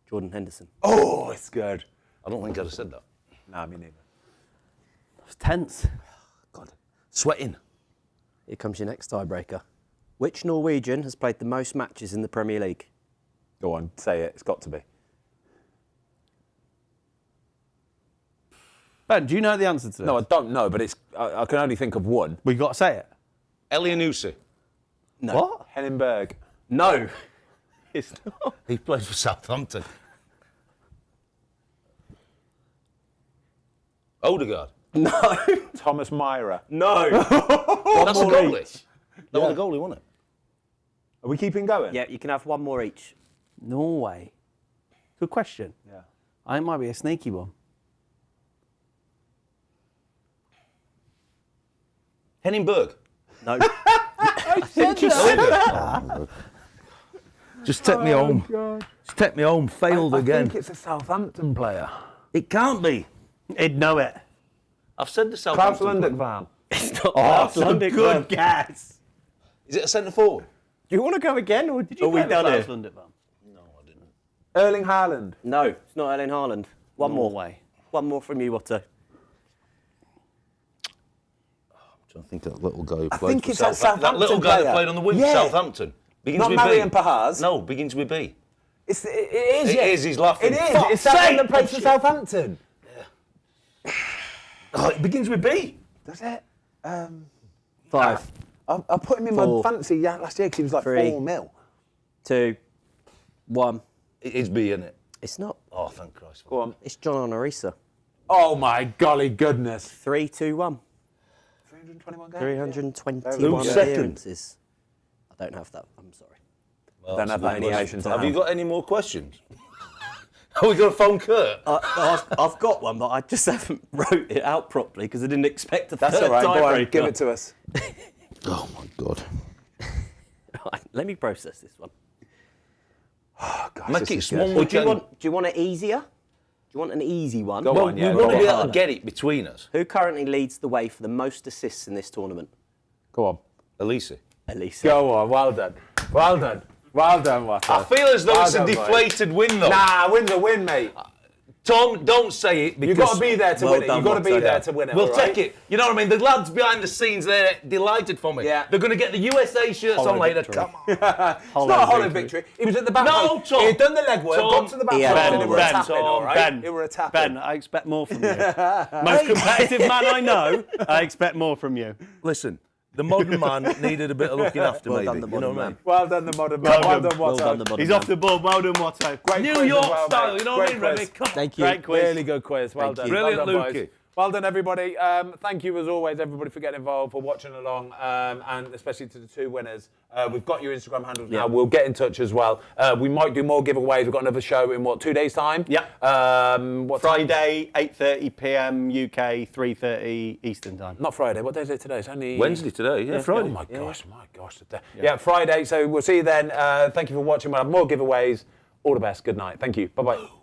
Jordan Henderson. Oh, it's good. I don't think I'd have said that. Nah, me neither. It's tense. God. Sweating. Here comes your next tiebreaker. Which Norwegian has played the most matches in the Premier League? Go on, say it. It's got to be. Ben, do you know the answer to this? No, I don't know, but it's. I can only think of one. We got to say it. Elianusi. No. What? Hennenberg. No. It's not. He plays for Southampton. Odegaard. No. Thomas Myra. No. That's a more goalie. That was a goalie, wasn't it? Are we keeping going? Yeah, you can have one more each. Norway. Good question. Yeah. I think it might be a sneaky one. Henningberg. No. Just take me home. Just take me home. Failed I again. think it's a Southampton player. It can't be. He'd know it. I've said the Klaus Southampton. Lundekvan. It's not. That's a Lundekvan. good guess. Is it a centre forward? Do you want to go again, or did you? Are we go with done Klaus here? Lundekvan? No, I didn't. Erling Haaland. No, it's not Erling Haaland. One more. Norway. One more from you, Watto. I think that little guy who I played think for it's that Southampton. That little Southampton guy player. that played on the wing Yeah. for Southampton. Begins Not with Marian B. Pahars. No, begins with B. It is. It yeah. is, he's laughing. It is. Fuck's It's Southampton sake! plays for Southampton. Oh, it begins with B. Does it? 5, I put him in 4, my fantasy last year because he was like 3, 4 mil. 2, 1. It's B, isn't it? It's not. Oh, thank Christ. Go on. It's John Honorisa. Oh my golly goodness. 3, 2, 1. 321 games. 321 Who's second? appearances. I don't have that. I'm sorry. Don't have that information to Have hand. you got any more questions? Are we going to phone Kurt? I've got one, but I just haven't wrote it out properly because I didn't expect a That's third all right. Go on, tiebreaker. give it to us. Oh, my God. Right, let me process this one. Oh, gosh, Make this it is small. good. Well, do you want it easier? Do you want an easy one? Go Well, on, yeah, we want to go be on. able to get it between us. Who currently leads the way for the most assists in this tournament? Go on. Elisa. Elisa. Go on. Well done. Well done. Well done, Watto. I feel as though Well it's a done, mate. deflated win, though. Nah, win's a win, mate. Tom, don't say it because You've got to be there to Well win it. done, You've got to be Watto. there to win it. we'll all right? take it. You know what I mean? The lads behind the scenes, they're delighted for me. Yeah. They're going to get the USA shirts Hollow on later. victory. Come on. It's not a hollow victory. He was at the back. No, post. Tom. He had done the legwork, Tom. got to the back Yeah. post, Ben, and it were a Ben, tapping, all right? Ben, It were a tapping. Ben, I expect more from you. Most competitive man I know, I expect more from you. Listen, the modern man needed a bit of looking after, Well maybe. done, the You know modern what I man. mean? Well done, the modern man. Well done, Well Watto. done, the modern He's man. off the ball. Well done, Watto. Great New quiz as York well, style, mate. you know what I Great mean, Remy? quiz. Come on. Thank you. Great quiz. Really good quiz. Well done. Brilliant, well done, boys. Lukey. Well done, everybody. Thank you, as always, everybody, for getting involved, for watching along, and especially to the two winners. We've got your Instagram handles now. We'll get in touch as well. We might do more giveaways. We've got another show in, 2 days' time? Yeah. What time? Friday, 8:30 p.m. UK, 3:30 Eastern time. Not Friday. What day is it today? It's only Wednesday today, yeah, Friday. Oh, my gosh. Yeah, Friday. So we'll see you then. Thank you for watching. We'll have more giveaways. All the best. Good night. Thank you. Bye-bye.